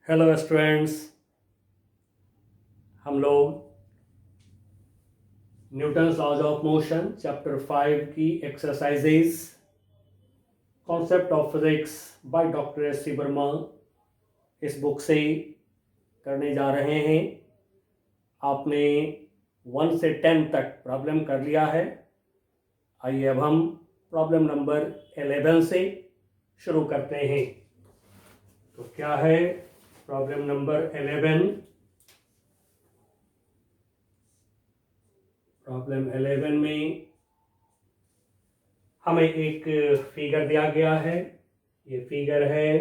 Hello students, हम लोग Newton's laws of motion chapter 5 की exercises concept of physics by doctor S C Verma इस book से करने जा रहे हैं। आपने 1 से 10 तक प्रॉब्लम कर लिया है। आइए अब हम प्रॉब्लम नंबर 11 से शुरू करते हैं। तो क्या है प्रॉब्लम नंबर 11? प्रॉब्लम 11 में हमें एक फिगर दिया गया है। ये फिगर है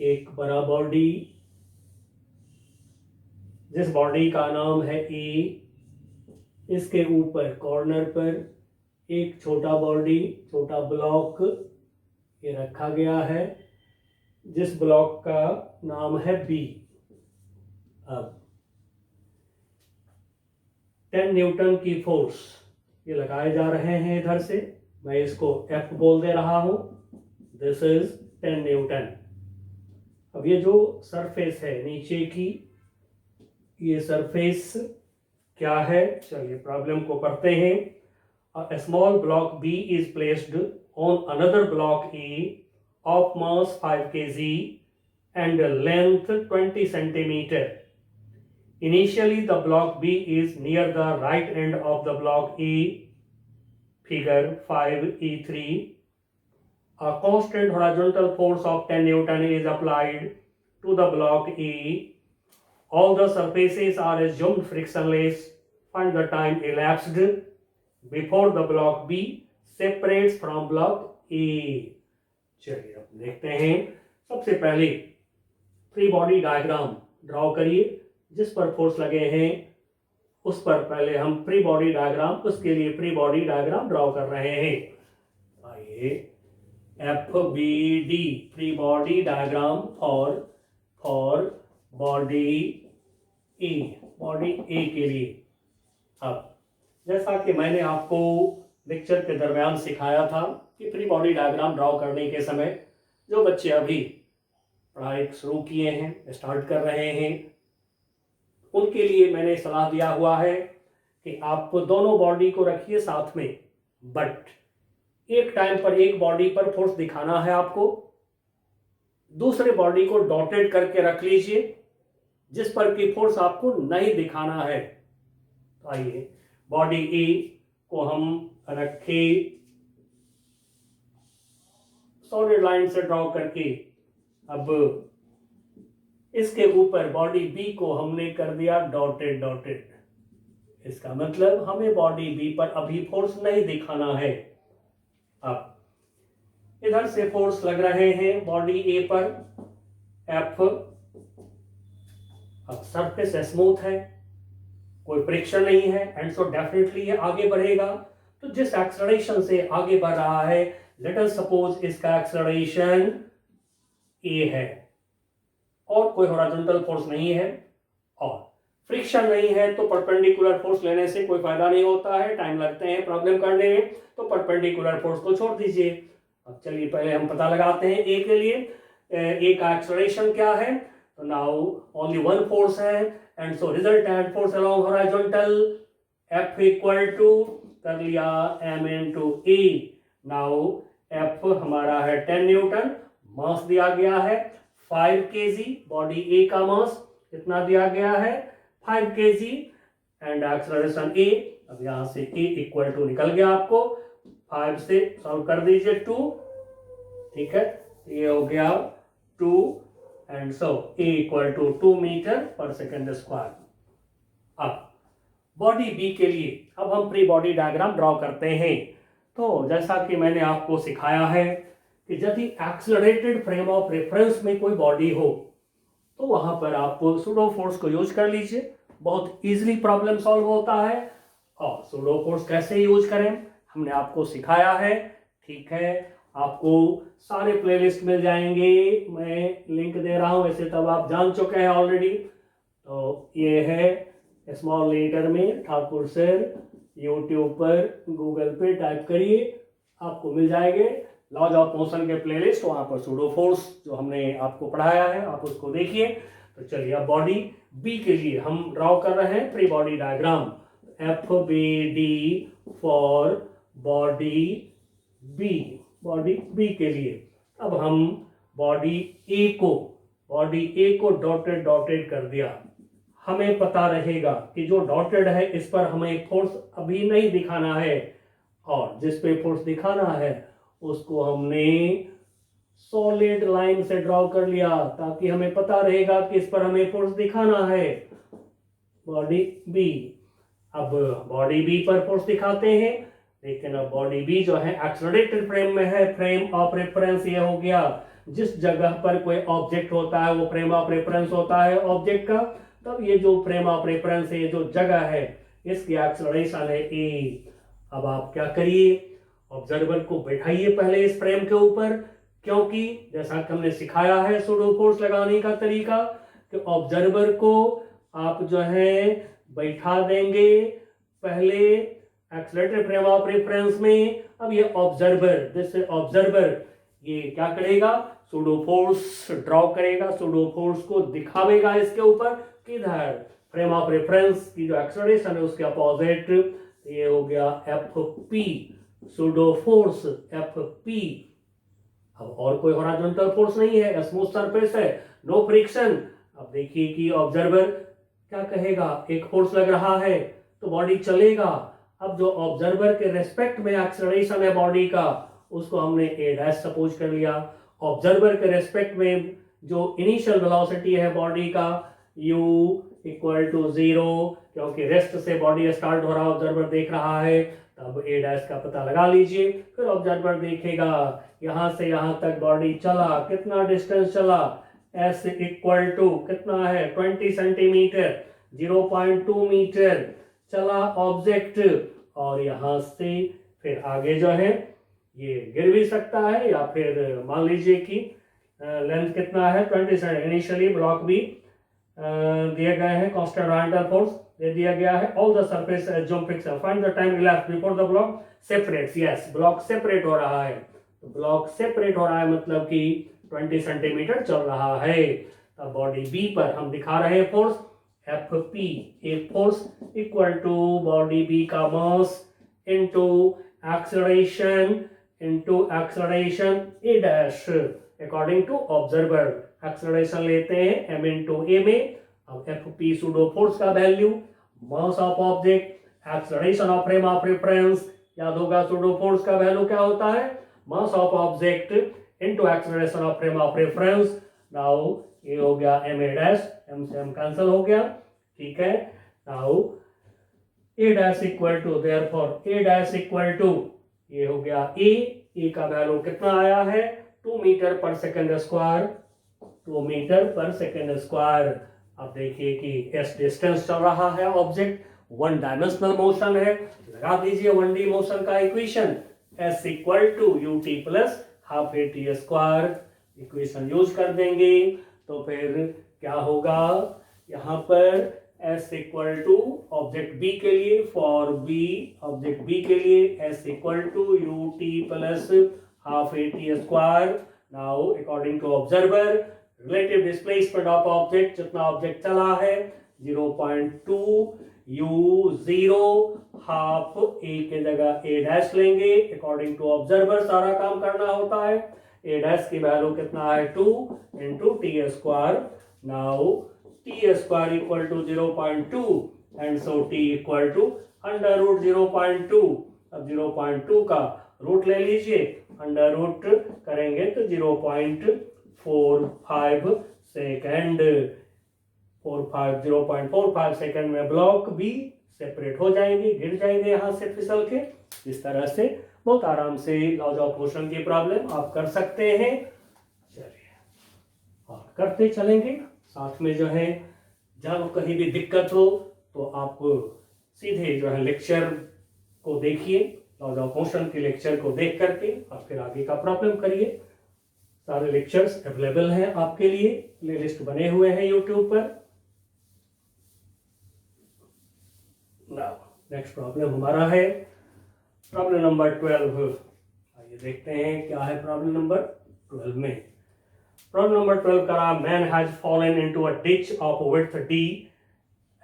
एक बड़ा बॉडी, जिस बॉडी का नाम है ए। इसके ऊपर कॉर्नर पर एक छोटा बॉडी, छोटा ब्लॉक ये रखा गया है, जिस ब्लॉक का नाम है बी। अब 10 न्यूटन की फोर्स ये लगाए जा रहे हैं इधर से। मैं इसको F बोल दे रहा हूं। This is 10 Newton. अब ये जो सरफेस है नीचे की, ये सरफेस क्या है? चलिए प्रॉब्लम को पढ़ते हैं। A small block B is placed on another block A of mass 5 kg and length 20 centimeter. Initially, the block B is near the right end of the block A, figure 5E3. A constant horizontal force of 10 Newton is applied to the block A. All the surfaces are assumed frictionless. Find the time elapsed before the block B separates from block A. चलिए अब देखते हैं। सबसे पहले free body diagram draw करिए। जिस पर force लगे हैं उस पर पहले हम फ्री बॉडी डायग्राम, उसके लिए फ्री बॉडी डायग्राम ड्रॉ कर रहे हैं। आइए FBD free body diagram for body A, body A के लिए। अब जैसा कि मैंने आपको लेक्चर के दरमियान सिखाया था कि फ्री बॉडी डायग्राम ड्रॉ करने के समय जो बच्चे अभी पढ़ाई शुरू किए हैं, स्टार्ट कर रहे हैं, उनके लिए मैंने सलाह दिया हुआ है कि आप दोनों बॉडी को रखिए साथ में, बट एक टाइम पर एक बॉडी पर फोर्स दिखाना है आपको, दूसरे बॉडी को डॉटेड करके रख लीजिए जिस पर की फोर्स आपको नहीं दिखाना है। तो आइए बॉडी ए को हम रखे सॉलिड लाइन से ड्रॉ करके। अब इसके ऊपर बॉडी बी को हमने कर दिया डॉटेड। इसका मतलब हमें बॉडी बी पर अभी फोर्स नहीं दिखाना है। अब इधर से फोर्स लग रहे हैं बॉडी ए पर F। अब सरफेस स्मूथ है, कोई फ्रिक्शन नहीं है, एंड सो डेफिनेटली ये आगे बढ़ेगा। तो जिस एक्सेलरेशन से आगे बढ़ रहा है, लेट अस सपोज इसका एक्सेलरेशन ए है और कोई हॉरिजॉन्टल फोर्स नहीं है और फ्रिक्शन नहीं है, तो परपेंडिकुलर फोर्स लेने से कोई फायदा नहीं होता है, टाइम लगते हैं प्रॉब्लम करने में, तो परपेंडिकुलर फोर्स को छोड़ दीजिए। अब चलिए पहले हम पता लगाते हैं ए के लिए। ए का एक्सेलरेशन क्या है? तो नाउ ओनली वन फोर्स है, and so resultant force along horizontal F equal to कर लिया m into E। Now F हमारा है 10 न्यूटन, मास दिया गया है 5 kg, बॉडी ए का मास कितना दिया गया है 5 kg, एंड एक्सेलरेशन ए। अब यहां से ए इक्वल टू निकल गया, आपको 5 से सॉल्व कर दीजिए 2, ठीक है, ये हो गया 2, and so A equal to 2 metre per second square. अब बॉडी बी के लिए अब हम प्री बॉडी डायग्राम ड्रॉ करते हैं। तो जैसा कि मैंने आपको सिखाया है कि यदि एक्सेलरेटेड फ्रेम ऑफ रेफरेंस में कोई बॉडी हो तो वहां पर आप सूडो फोर्स को यूज कर लीजिए, बहुत इजीली प्रॉब्लम सॉल्व होता है। और सूडो फोर्स कैसे यूज करें हमने आपको सिखाया है, ठीक है। आपको सारे प्लेलिस्ट मिल जाएंगे, मैं लिंक दे रहा हूं, वैसे तब आप जान चुके हैं ऑलरेडी। तो ये है स्मॉल लेटर में ठाकुर सर, यूट्यूब पर गूगल पे टाइप करिए, आपको मिल जाएंगे। लॉज ऑफ मोशन के प्लेलिस्ट, वहां पर सूडो फोर्स जो हमने आपको पढ़ाया है आप उसको देखिए। तो चलिए अब बॉडी बी के लिए हम ड्रॉ कर रहे हैं free body diagram, FBD for body B के लिए। अब हम बॉडी ए को डॉटेड कर दिया। हमें पता रहेगा कि जो डॉटेड है इस पर हमें फोर्स अभी नहीं दिखाना है, और जिस पे फोर्स दिखाना है उसको हमने सॉलिड लाइन से ड्रॉ कर लिया, ताकि हमें पता रहेगा कि इस पर हमें फोर्स दिखाना है। बॉडी बी, अब बॉडी बी पर फोर्स दिखाते हैं, लेकिन अब बॉडी बी जो है एक्सेलरेटेड फ्रेम में है। फ्रेम ऑफ रेफरेंस ये हो गया, जिस जगह पर कोई ऑब्जेक्ट होता है वो फ्रेम ऑफ रेफरेंस होता है ऑब्जेक्ट का। तब ये जो फ्रेम ऑफ रेफरेंस है, ये जो जगह है, इसकी एक्सेलरेशन है ए। अब आप क्या करिए, ऑब्जर्वर को बैठाइए पहले इस फ्रेम के ऊपर, क्योंकि जैसा कि हमने सिखाया है सूडो फोर्स लगाने का तरीका, कि ऑब्जर्वर को आप जो है बैठा देंगे पहले एक्सेलरेटेड फ्रेम ऑफ रेफरेंस में। अब ये ऑब्जर्वर ये क्या करेगा, सूडो फोर्स ड्रॉ करेगा, सूडो फोर्स को दिखावेगा इसके ऊपर, किधर, फ्रेम ऑफ रेफरेंस की जो एक्सेलरेशन है उसके अपोजिट। ये हो गया FP, सूडो फोर्स FP। अब और कोई हॉरिजॉन्टल फोर्स नहीं है, स्मूथ सरफेस है, नो फ्रिक्शन। अब देखिए कि ऑब्जर्वर क्या कहेगा, एक फोर्स लग रहा है तो बॉडी चलेगा। अब जो ऑब्जर्वर के रेस्पेक्ट में एक्सेलरेशन है बॉडी का, उसको हमने A' सपोज कर लिया। ऑब्जर्वर के रेस्पेक्ट में जो इनिशियल वेलोसिटी है बॉडी का u इक्वल टू 0, क्योंकि रेस्ट से बॉडी स्टार्ट हो रहा है, ऑब्जर्वर देख रहा है, तब A' का पता लगा लीजिए। फिर ऑब्जर्वर देखेगा यहां से यहां तक बॉडी चला, कितना डिस्टेंस चला, s इक्वल टू कितना है 20 सेंटीमीटर, 0.2 मीटर चला ऑब्जेक्ट। और यहां से फिर आगे जो है ये गिर भी सकता है, या फिर मान लीजिए कि लेंथ कितना है 20 सेंटीमीटर। इनिशियली ब्लॉक भी दिए गए हैं, कांस्टेंट हॉरिजॉन्टल फोर्स दे दिया गया है। All the surface assume fiction, find the time relapse before the block separates. Yes, block separate हो रहा है, तो ब्लॉक सेपरेट हो रहा है मतलब कि 20 सेंटीमीटर चल रहा है। तब बॉडी बी पर हम दिखा रहे हैं फोर्स FP, एक force equal to body B का mass into acceleration A' according to observer. Acceleration लेते हैं m इंटू ए में। अब FP सूडो फोर्स का value, mass of object, acceleration of frame of reference. याद होगा सूडो फोर्स का वैल्यू क्या होता है, mass of object into acceleration of frame of reference. Now ये हो गया M', m से m कैंसिल हो गया, ठीक है। Now A' equal to, therefore A' equal to ये हो गया ए का वैल्यू कितना आया है 2 metre per second square, 2 metre per second square. अब देखिए कि s डिस्टेंस चल रहा है ऑब्जेक्ट, 1 डायमेंशनल मोशन है। लगा दीजिए 1D मोशन का equation, s equal to ut plus half at square. Equation use कर देंगे तो फिर क्या होगा, यहाँ पर s equal to object b के लिए, फॉर b ऑब्जेक्ट b के लिए s equal to ut plus half at square. Now according to observer, relative displacement of object, जितना ऑब्जेक्ट चला है 0.2 u0, हाफ a के जगह A' लेंगे। अकॉर्डिंग टू ऑब्जर्वर सारा काम करना होता है। A' की वैल्यू कितना है 2 into T square. Now t square equal to 0.2 and so t equal to under root 0.2। अब 0.2 का रूट ले लीजिए, अंडर रूट करेंगे तो 0.45 सेकेंड, 0.45 सेकेंड में ब्लॉक भी सेपरेट हो जाएंगे, गिर जाएंगे यहाँ से फिसल के। इस तरह से बहुत आराम से लॉज ऑफ मोशन की प्रॉब्लम आप कर सकते हैं। चलिए और करते चलेंगे साथ में जो है, जब कहीं भी दिक्कत हो तो आप सीधे जो है लेक्चर को देखिए, लॉज ऑफ मोशन के लेक्चर को देख करके और फिर आगे का प्रॉब्लम करिए। सारे लेक्चर्स अवेलेबल हैं आपके लिए, प्लेलिस्ट बने हुए हैं यूट्यूब पर। नेक्स्ट प्रॉब्लम हमारा है प्रॉब्लम नंबर 12। चलिए देखते हैं क्या है प्रॉब्लम नंबर 12 में। प्रॉब्लम नंबर 12 करा, man has fallen into a ditch of width d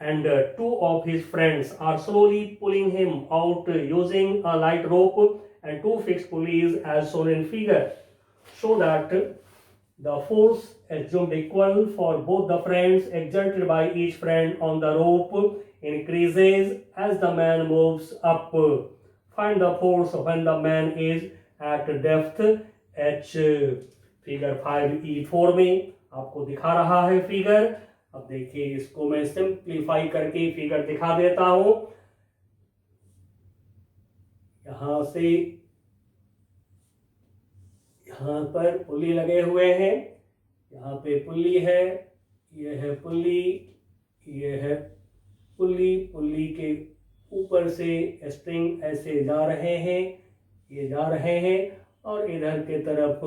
and two of his friends are slowly pulling him out using a light rope and two fixed pulleys as shown in figure, so that the force assumed equal for both the friends exerted by each friend on the rope increases as the man moves up. Find the force when the man is at depth h। Figure 5E4 में आपको दिखा रहा है figure. अब देखिए इसको मैं simplify करके फिगर दिखा देता हूं। यहां से यहां पर पुल्ली लगे हुए हैं, यहाँ पे पुल्ली है, ये है पुल्ली, ये है पुल्ली। पुल्ली के ऊपर से स्ट्रिंग ऐसे जा रहे हैं, ये जा रहे हैं, और इधर के तरफ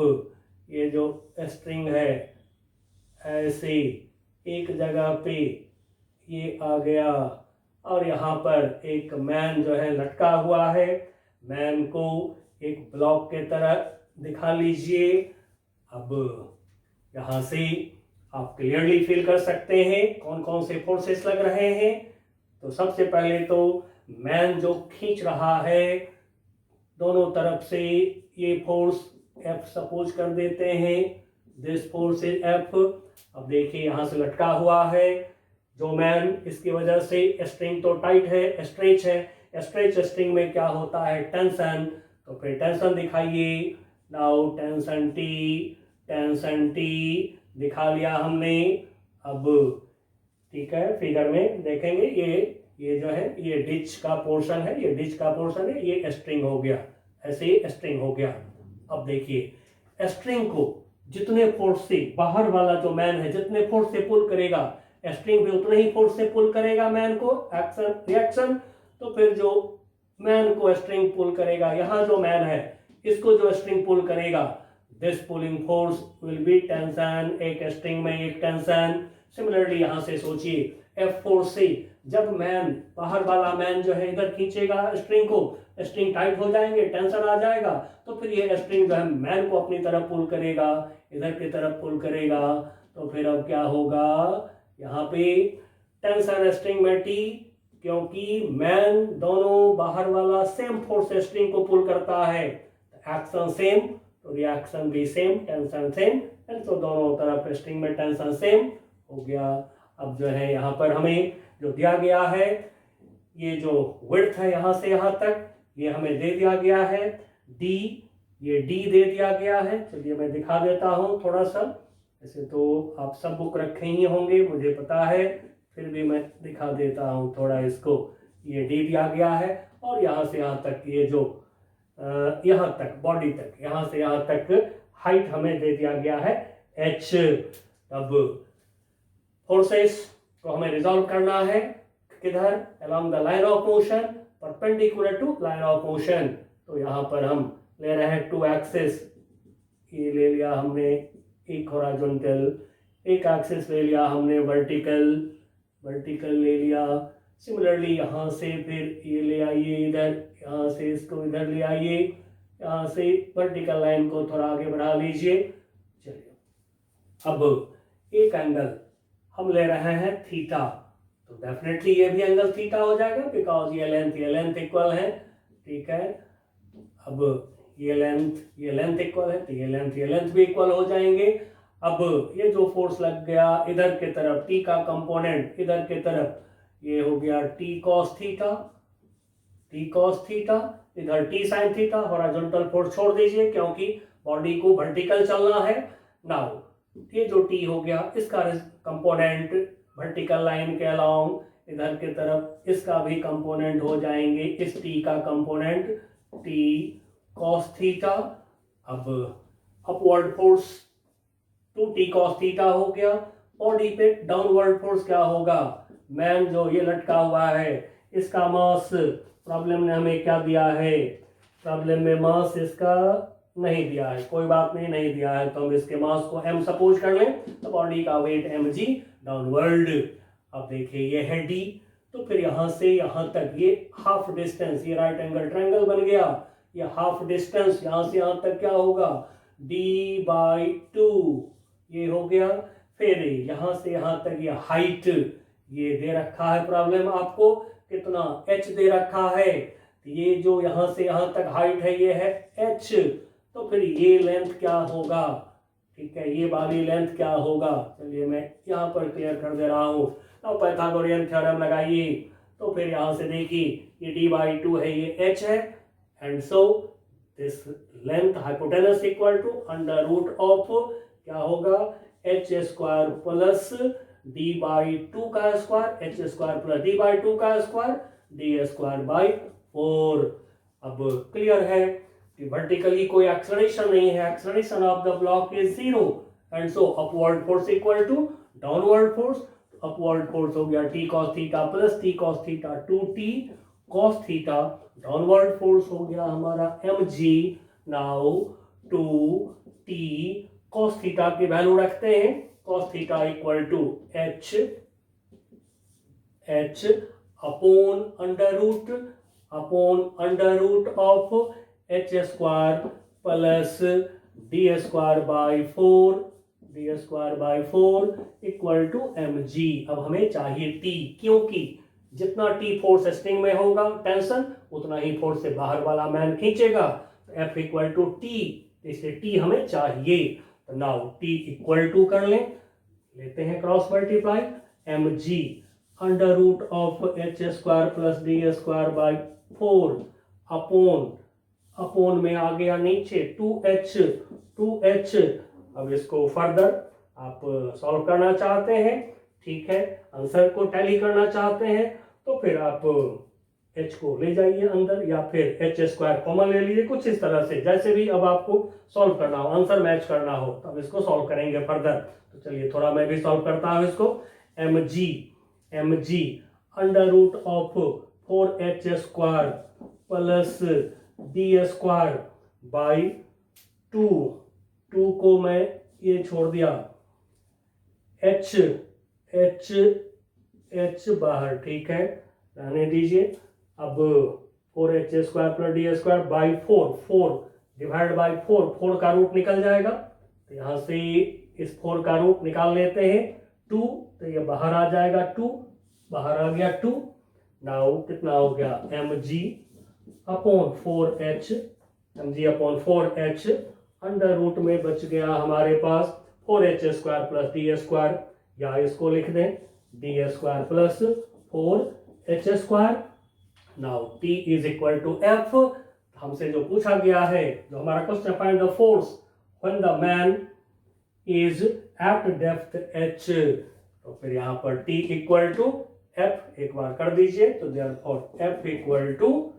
ये जो स्ट्रिंग है ऐसे एक जगह पे ये आ गया, और यहाँ पर एक मैन जो है लटका हुआ है। मैन को एक ब्लॉक के तरह दिखा लीजिए। अब यहाँ से आप क्लियरली फील कर सकते हैं कौन कौन से फोर्सेस लग रहे हैं। तो सबसे पहले तो मैन जो खींच रहा है दोनों तरफ से, ये फोर्स F सपोज कर देते हैं, दिस फोर्स इज F। अब देखिए यहाँ से लटका हुआ है जो मैन, इसकी वजह से स्ट्रिंग तो टाइट है, स्ट्रेच है। स्ट्रेच स्ट्रिंग में क्या होता है, टेंशन। तो फिर टेंशन दिखाइए। Now tension T, tension T दिखा लिया हमने। अब ठीक है, फिगर में देखेंगे ये जो है ये डिच का पोर्शन है, ये डिच का पोर्शन है, ये स्ट्रिंग हो गया, ऐसे ही स्ट्रिंग हो गया। अब देखिए स्ट्रिंग को जितने फोर्स से बाहर वाला जो मैन है जितने फोर्स से पुल करेगा, स्ट्रिंग भी उतने ही फोर्स से पुल करेगा मैन को, एक्शन रिएक्शन। तो फिर जो मैन को स्ट्रिंग पुल करेगा, यहाँ जो मैन है इसको जो स्ट्रिंग पुल करेगा, this pulling force will be tension, एक स्ट्रिंग में एक टेंशन। सिमिलरली यहाँ से सोचिए F फोर्स से जब मैन, बाहर वाला मैन जो है इधर खींचेगा स्ट्रिंग को, स्ट्रिंग टाइट हो जाएंगे, टेंशन आ जाएगा, तो फिर ये स्ट्रिंग जो है मैन को अपनी तरफ पुल करेगा, इधर की तरफ पुल करेगा। तो फिर अब क्या होगा, यहाँ पे टेंशन स्ट्रिंग में T, क्योंकि मैन दोनों बाहर वाला सेम फोर्स स्ट्रिंग को पुल करता है, एक्शन सेम तो रिएक्शन भी सेम, टेंशन सेम, एंड तो दोनों तरफ स्ट्रिंग में टेंशन सेम हो गया। अब जो है यहाँ पर हमें जो दिया गया है, ये जो विड्थ है यहाँ से यहाँ तक, ये हमें दे दिया गया है D, ये D दे दिया गया है। चलिए मैं दिखा देता हूँ थोड़ा सा, ऐसे तो आप सब बुक रखे ही होंगे मुझे पता है, फिर भी मैं दिखा देता हूँ थोड़ा इसको। ये D दिया गया है, और यहाँ से यहाँ तक ये जो यहाँ तक बॉडी तक, यहाँ से यहाँ तक हाइट हमें दे दिया गया है H। अब फोर्सेस को हमें रिजॉल्व करना है किधर, along the line of motion, perpendicular to line of motion. तो यहाँ पर हम ले रहे हैं 2 एक्सिस, ये ले लिया हमने एक हॉरिजॉन्टल, एक एक्सिस ले लिया हमने वर्टिकल, वर्टिकल ले लिया। सिमिलरली यहाँ से फिर ये ले आइए इधर, यहाँ से इसको इधर ले आइए, यहाँ से वर्टिकल लाइन को थोड़ा आगे बढ़ा लीजिए। चलिए अब एक एंगल हम ले रहे हैं थीटा, तो डेफिनेटली ये भी एंगल थीटा हो जाएगा, बिकॉज ये लेंथ इक्वल है। ठीक है, अब ये लेंथ इक्वल है, तो ये लेंथ भी इक्वल हो जाएंगे। अब ये जो फोर्स लग गया इधर के तरफ, टी का कंपोनेंट इधर के तरफ, ये हो गया टी कॉस थीटा, इधर T sine theta. Horizontal force छोड़ दीजिए क्योंकि बॉडी को वर्टिकल चलना है। नाउ ये जो टी हो गया, इसका कंपोनेंट वर्टिकल लाइन के अलोंग इधर के तरफ, इसका भी कंपोनेंट हो जाएंगे इस टी का कंपोनेंट टी कॉस थीटा। अब upward force 2t cos theta हो गया। बॉडी पे डाउनवर्ड फोर्स क्या होगा, मैन जो ये लटका हुआ है इसका मास, प्रॉब्लम ने हमें क्या दिया है, प्रॉब्लम में मास इसका नहीं दिया है, कोई बात नहीं दिया है, तो हम इसके मास को m सपोज कर लें, तो बॉडी का वेट mg डाउनवर्ड। अब देखिए ये है d, तो फिर यहाँ से यहाँ तक ये हाफ डिस्टेंस, ये राइट एंगल ट्रायंगल बन गया, ये हाफ डिस्टेंस यहाँ से यहाँ तक क्या होगा d/2 ये हो गया। फिर यहाँ से यहाँ तक ये हाइट ये दे रखा है प्रॉब्लम आपको कितना h दे रखा है, ये जो यहाँ से यहाँ तक हाइट है ये है h, तो फिर ये लेंथ क्या होगा, ठीक है ये वाली लेंथ क्या होगा, चलिए मैं यहाँ पर क्लियर कर दे रहा हूँ। अब पाइथागोरियन थ्योरम लगाइए, तो फिर यहाँ से देखिए ये d/2 है ये h है, and so this length hypotenuse equal to under root of क्या होगा h² प्लस d/2 का स्क्वायर, h² प्लस d/2 का स्क्वायर, d²/4। अब क्लियर है कि वर्टिकली कोई एक्सेलरेशन नहीं है, acceleration of the block is 0, and so upward force equal to downward force. Upward force हो गया t cos theta plus t cos theta 2t cos theta, downward force हो गया हमारा mg। Now 2t cos theta की value रखते हैं, cos theta equal to h upon under root of h² plus d²/4 equal to mg। अब हमें चाहिए t, क्योंकि जितना t फोर्स स्ट्रिंग में होगा टेंशन उतना ही फोर्स से बाहर वाला मैन खींचेगा, तो F इक्वल टू टी, इसलिए t हमें चाहिए। तो नाउ t इक्वल टू कर लेते हैं cross multiply, mg under root of h² plus d²/4 upon में आ गया नीचे 2h। अब इसको फर्दर आप सॉल्व करना चाहते हैं, ठीक है, आंसर को टैली करना चाहते हैं, तो फिर आप h को ले जाइए अंदर या फिर h² कॉमन ले लीजिए, कुछ इस तरह से जैसे भी अब आपको सॉल्व करना हो, आंसर मैच करना हो, तब इसको सॉल्व करेंगे फर्दर। तो चलिए थोड़ा मैं भी सॉल्व करता हूं इसको। mg under root of 4h² plus d²/2 को मैं ये छोड़ दिया, h बाहर, ठीक है रहने दीजिए। अब 4h² plus d²/4, 4 divide by 4 का रूट निकल जाएगा, तो यहाँ से इस 4 का रूट निकाल लेते हैं 2, तो ये बाहर आ जाएगा 2, बाहर आ गया 2। नाउ कितना हो गया mg upon 4h under root में बच गया हमारे पास 4h² प्लस d², या इसको लिख दें d² plus 4h²। Now t is equal to f, हमसे जो पूछा गया है, जो हमारा question, find the force when the man is at depth h, तो फिर यहाँ पर t इक्वल टू f एक बार कर दीजिए, तो therefore f equal to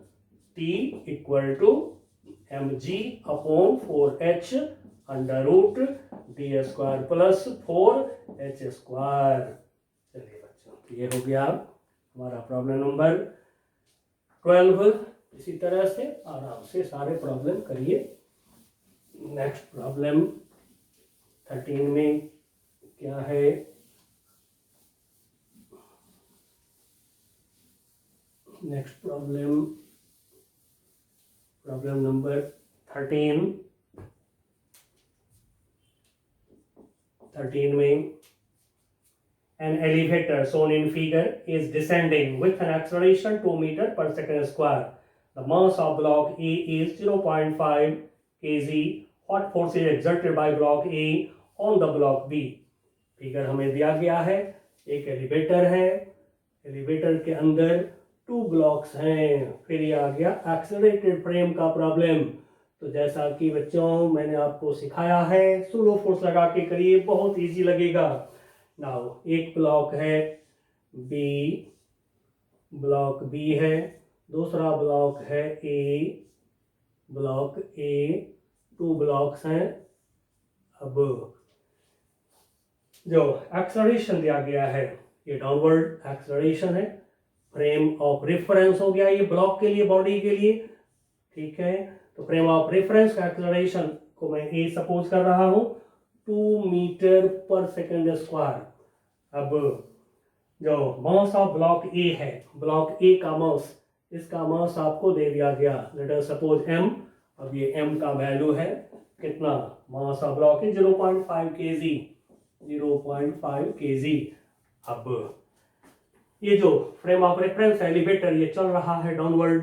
t equal to mg upon 4h under root d² plus 4h²। चलिए बच्चों, ये हो गया हमारा प्रॉब्लम नंबर 12। इसी तरह से आराम से सारे प्रॉब्लम करिए। नेक्स्ट प्रॉब्लम 13 में क्या है, नेक्स्ट प्रॉब्लम नंबर 13 में an elevator shown in figure is descending with an acceleration 2 meter per second square. The mass of block A is 0.5 kg. What force is exerted by block A on the block B? Figure हमें दिया गया है, एक elevator है, elevator के अंदर 2 blocks हैं, फिर ये आ गया एक्सेलरेटेड फ्रेम का प्रॉब्लम। तो जैसा कि बच्चों मैंने आपको सिखाया है, सूडो फोर्स लगा के करिए, बहुत इजी लगेगा। नाउ एक ब्लॉक है ब्लॉक बी है, दूसरा ब्लॉक है ब्लॉक ए, 2 ब्लॉक्स हैं। अब जो एक्सेलरेशन दिया गया है ये डाउनवर्ड एक्सेलरेशन है, फ्रेम ऑफ रेफरेंस हो गया ये ब्लॉक के लिए, बॉडी के लिए, ठीक है। तो फ्रेम ऑफ रेफरेंस का एक्सेलरेशन को मैं ए सपोज कर रहा हूं 2 मीटर पर सेकंड स्क्वायर। अब जो मास ऑफ ब्लॉक ए है, ब्लॉक ए का मास, इसका मास आपको दे दिया गया, लेट अस सपोज m, अब ये m का वैल्यू है कितना, मास ऑफ ब्लॉक है 0.5 kg, 0.5 kg। अब ये जो फ्रेम ऑफ रेफरेंस एलिवेटर ये चल रहा है डाउनवर्ड,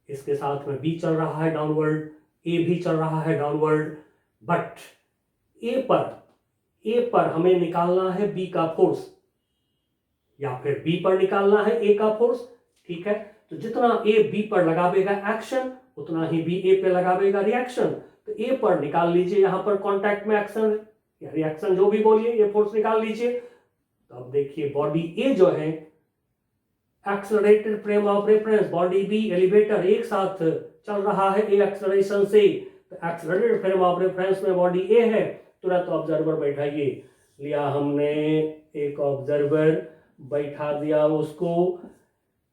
इसके साथ में B चल रहा है डाउनवर्ड, A भी चल रहा है डाउनवर्ड, बट A पर हमें निकालना है B का फोर्स या फिर B पर निकालना है A का फोर्स, ठीक है। तो जितना A B पर लगावेगा एक्शन उतना ही B A पे लगावेगा रिएक्शन। तो A पर निकाल लीजिए, यहां पर कांटेक्ट में एक्शन या रिएक्शन जो भी बोलिए, ये फोर्स निकाल लीजिए। तो अब देखिए बॉडी A जो है accelerated frame of reference, body B elevator एक साथ चल रहा है A एक्सेलरेशन से। तो एक्सेलरेटेड फ्रेम ऑफ रेफरेंस में बॉडी A है, तुरंत ऑब्जर्वर बैठाइए, लिया हमने एक ऑब्जर्वर, बैठा दिया उसको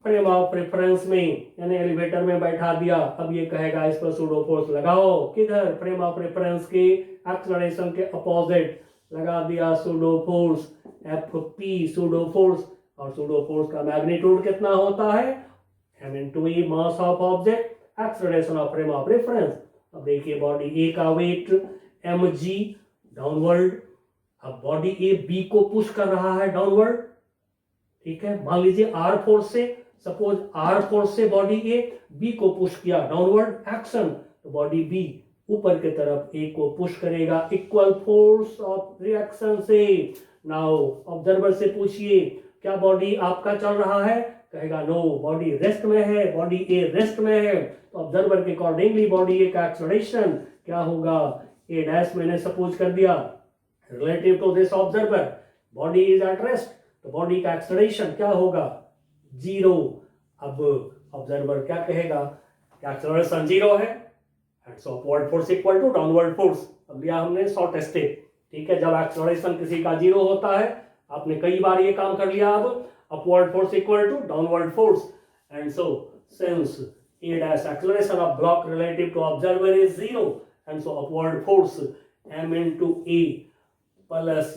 फ्रेम ऑफ रेफरेंस में यानी एलिवेटर में बैठा दिया। अब ये कहेगा इस पर सूडो फोर्स लगाओ, किधर, फ्रेम ऑफ रेफरेंस के एक्सेलरेशन के अपोजिट, लगा दिया pseudo force FP pseudo force, और सूडो फोर्स का मैग्नीट्यूड कितना होता है, m into e mass of object, acceleration of frame of reference. अब देखिए बॉडी A का वेट mg डाउनवर्ड, अब बॉडी A B को पुश कर रहा है डाउनवर्ड, ठीक है। मान लीजिए R फोर्स से, सपोज R फोर्स से बॉडी A B को पुश किया डाउनवर्ड एक्शन, तो बॉडी B ऊपर की तरफ A को पुश करेगा इक्वल फोर्स ऑफ रिएक्शन से। नाउ ऑब्जर्वर से पूछिए क्या बॉडी आपका चल रहा है, कहेगा नो, बॉडी रेस्ट में है, बॉडी A रेस्ट में है। तो ऑब्जर्वर के अकॉर्डिंगली बॉडी A का एक्सेलरेशन क्या होगा, A डैश मैंने सपोज कर दिया relative to this observer, body is at rest, तो बॉडी का एक्सेलरेशन क्या होगा, 0। अब ऑब्जर्वर क्या कहेगा, क्या एक्सेलरेशन 0 है, and so upward force equal to downward force. अब लिया हमने शॉर्ट स्टेप, ठीक है। जब एक्सेलरेशन किसी का 0 होता है, आपने कई बार ये काम कर लिया, अब upward force equal to downward force, and so since A dash acceleration of block relative to observer is 0, and so upward force m into A plus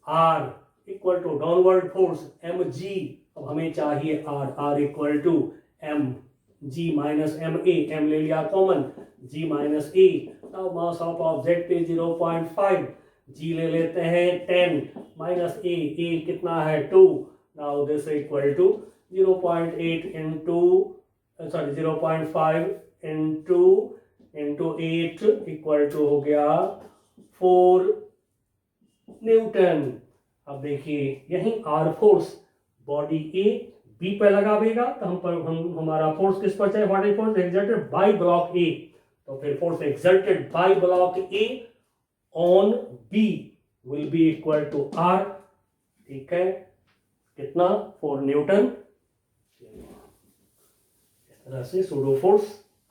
R equal to downward force mg। अब हमें चाहिए R equal to m g minus m a, m ले लिया common, g minus a। Now mass of object is 0.5, g ले लेते हैं 10 minus a कितना है 2। Now this equal to 0.8 into 0.5 into 8 equal to हो गया 4 न्यूटन। अब देखिए यही R force body A B पर लगावेगा, तो हमारा फोर्स किस पर चाहिए, what is force exerted by block A, तो फिर force exerted by block A on B will be equal to R, ठीक है, कितना 4 न्यूटन। इस तरह से सूडो फोर्स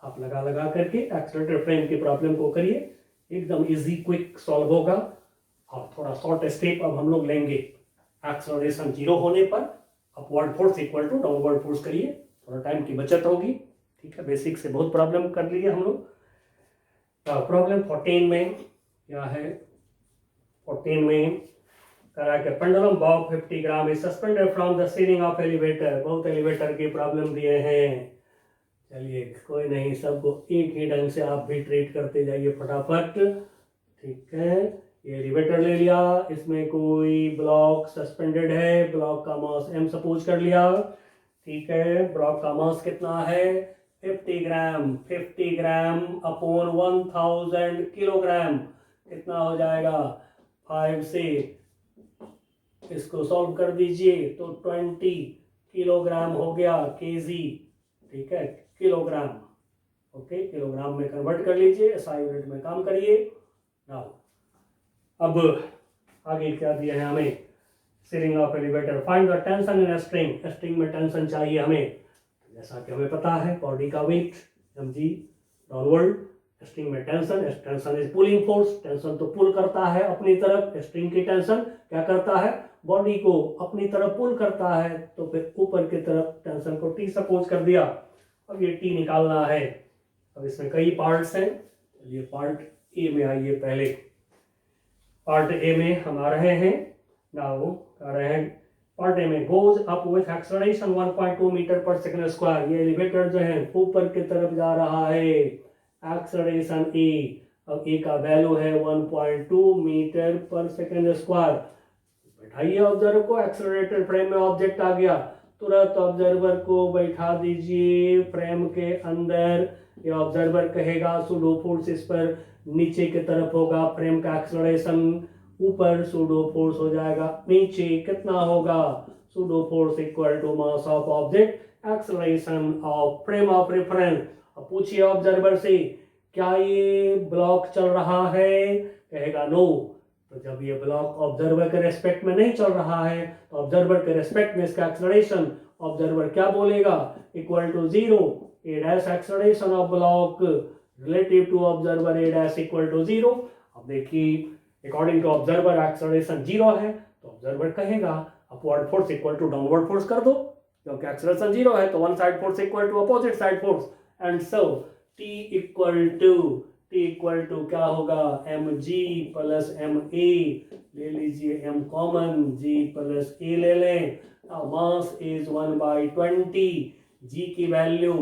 आप लगा करके एक्सेलरेटेड फ्रेम की प्रॉब्लम को करिए, एकदम इजी क्विक सॉल्व होगा। और थोड़ा शॉर्ट स्टेप अब हम लोग लेंगे, एक्सेलरेशन 0 होने पर upward force equal to downward force करिए, थोड़ा टाइम की बचत होगी, ठीक है। बेसिक से बहुत प्रॉब्लम कर लिए हम लोग। प्रॉब्लम 14 में क्या है, 14 में करा के pendulum Bob 50 gram is suspended from the ceiling of elevator. बहुत एलिवेटर की प्रॉब्लम दिए हैं, चलिए कोई नहीं, सबको एक ही ढंग से आप भी ट्रीट करते जाइए फटाफट, ठीक है। ये एलिवेटर ले लिया, इसमें कोई ब्लॉक सस्पेंडेड है, ब्लॉक का मास m सपोज कर लिया, ठीक है। ब्लॉक का मास कितना है 50 ग्राम, 50 ग्राम अपॉन 1000 किलोग्राम कितना हो जाएगा, 5 से इसको सॉल्व कर दीजिए तो 20 किलोग्राम हो गया, केजी, ठीक है, किलोग्राम, ओके, किलोग्राम में कन्वर्ट कर लीजिए, SI यूनिट में काम करिए। नाउ अब आगे क्या दिया है हमें, ceiling of elevator, find the tension in string, string में टेंशन चाहिए हमें, जैसा कि हमें पता है बॉडी का वेट mg डाउनवर्ड, स्ट्रिंग में tension is pulling force, tension तो पुल करता है अपनी तरफ, स्ट्रिंग की टेंशन क्या करता है, बॉडी को अपनी तरफ पुल करता है, तो फिर ऊपर की तरफ टेंशन को T सपोज कर दिया। अब ये T निकालना है, अब इसमें कई पार्ट्स हैं, चलिए पार्ट ए में आइए, पहले पार्ट ए में हम आ रहे हैं, नाउ आ रहे हैं पार्ट ए में, goes up with acceleration 1.2 metre per second square. ये एलिवेटर जो है ऊपर की तरफ जा रहा है, एक्सलरेशन ए, अब ए का वैल्यू है 1.2 metre per second square. बैठाइए observer को, एक्सेलरेटेड फ्रेम में ऑब्जेक्ट आ गया, तुरंत ऑब्जर्वर को बैठा दीजिए फ्रेम के अंदर। ये ऑब्जर्वर कहेगा सूडो फोर्स इस पर नीचे की तरफ होगा, फ्रेम का एक्सेलरेशन ऊपर, सूडो फोर्स हो जाएगा नीचे, कितना होगा, pseudo force equal to mass of object acceleration of frame of reference. अब पूछिए ऑब्जर्वर से, क्या ये ब्लॉक चल रहा है, कहेगा नो। तो जब ये ब्लॉक ऑब्जर्वर के रेस्पेक्ट में नहीं चल रहा है तो ऑब्जर्वर के रेस्पेक्ट में इसका एक्सेलरेशन ऑब्जर्वर क्या बोलेगा, equal to 0, A dash acceleration of block relative to observer A dash equal to 0। अब देखिए अकॉर्डिंग टू ऑब्जर्वर एक्सेलरेशन 0 है तो ऑब्जर्वर कहेगा upward force equal to downward force कर दो, क्योंकि एक्सेलरेशन 0 है तो one side force equal to opposite side force. And so T equal to क्या होगा, mg प्लस ma, ले लीजिए m common, g plus a ले लें। मास इज 1/20, g की वैल्यू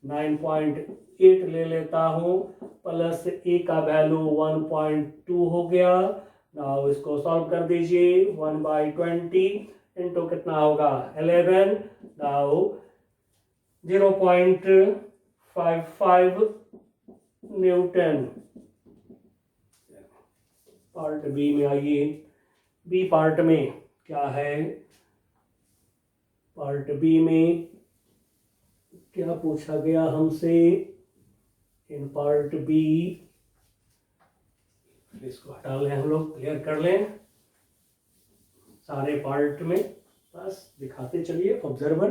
9.8 ले लेता हूँ, प्लस a का वैल्यू 1.2 हो गया। नाउ इसको सॉल्व कर दीजिए, 1/20 इंटू कितना होगा 11, नाउ 0.55 न्यूटन। पार्ट बी में आइए, बी पार्ट में क्या है, पार्ट बी में क्या पूछा गया हमसे इन पार्ट बी, इसको हटा लें, हम लोग क्लियर कर लें सारे पार्ट में, बस दिखाते चलिए ऑब्जर्वर,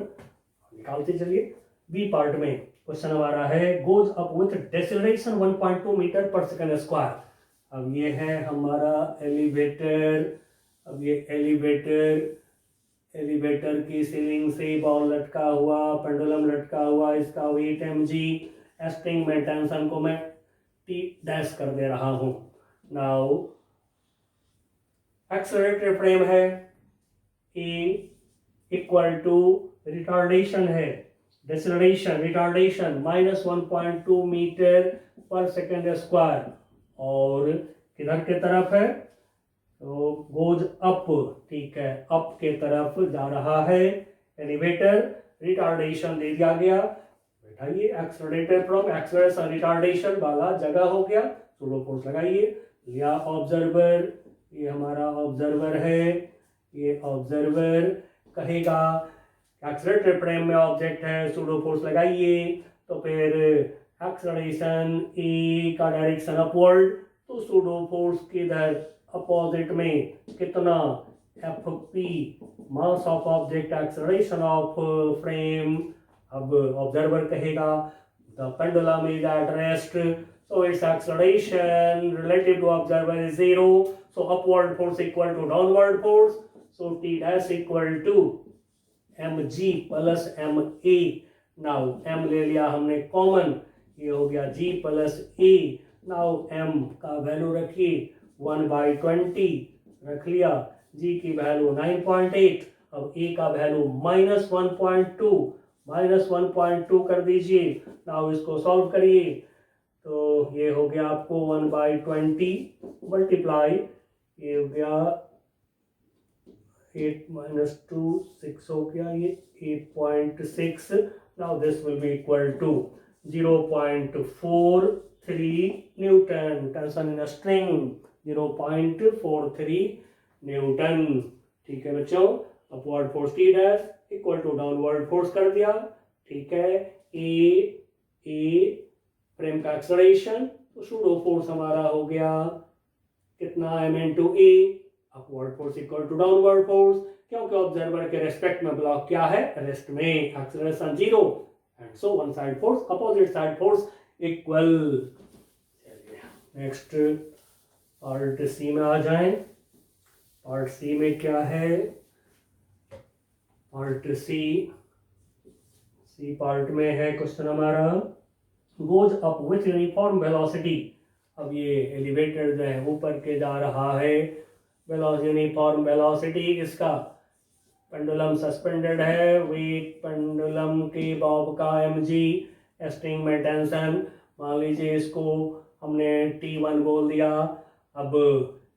निकालते चलिए। बी पार्ट में क्वेश्चन हमारा है goes up with डेसिलरेशन 1.2 metre per second square. अब ये है हमारा एलिवेटर, अब ये एलिवेटर की सीलिंग से बॉल लटका हुआ, पेंडुलम लटका हुआ, इसका वेट mg, स्प्रिंग में टेंशन को मैं T डैश कर दे रहा हूं। नाउ एक्सेलरेटेड फ्रेम है, A इक्वल टू रिटार्डेशन है, deceleration retardation -1.2 metre per second square, और किधर के तरफ है, तो गोज अप, ठीक है, अप के तरफ जा रहा है एलिवेटर, रिटार्डेशन दे दिया गया, बैठाइए एक्सेलरेटेड फ्रॉम एक्सेलरेशन रिटार्डेशन वाला जगह हो गया, सूडो फोर्स लगाइए, लिया ऑब्जर्वर, ये हमारा ऑब्जर्वर है, ये ऑब्जर्वर कहेगा एक्सेलरेटेड फ्रेम में ऑब्जेक्ट है, सूडो फोर्स लगाइए, तो फिर एक्सेलरेशन ए का डायरेक्शन अपवर्ड, तो सूडो फोर्स किधर अपोजिट में, कितना Fp, mass of object acceleration of frame. अब ऑब्जर्वर कहेगा the pendulum is at rest, so its acceleration relative to observer is 0, so upward force equal to downward force, so T dash equal to mg plus ma। Now m ले लिया हमने common, ये हो गया g plus a। Now m का value रखिए 1/20 रख लिया, g की वैल्यू 9.8, अब a का वैल्यू -1.2 कर दीजिए। नाउ इसको सॉल्व करिए, तो ये हो गया आपको 1/20 मल्टीप्लाई, ये हो गया 8 - 2 6 हो गया, ये 8.6। Now this will be equal to 0.43 newton, tension in string 0.43 newton. ठीक है बच्चों, upward force T dash equal to downward force कर दिया, ठीक है, ए फ्रेम का एक्सेलरेशन, तो सूडो फोर्स हमारा हो गया कितना m into A, upward force equal to downward force, क्योंकि ऑब्जर्वर के रेस्पेक्ट में ब्लॉक क्या है, रेस्ट में, acceleration 0, and so one side force opposite side force equal. Next part C में आ जाएं, पार्ट सी में क्या है, पार्ट सी पार्ट में है क्वेश्चन हमारा goes up with uniform velocity. अब ये एलिवेटर जो है ऊपर के जा रहा है, यूनिफॉर्म वेलोसिटी इसका, पेंडुलम सस्पेंडेड है, वेट पेंडुलम के बॉब का mg, स्ट्रिंग में टेंशन मान लीजिए इसको हमने T1 बोल दिया। अब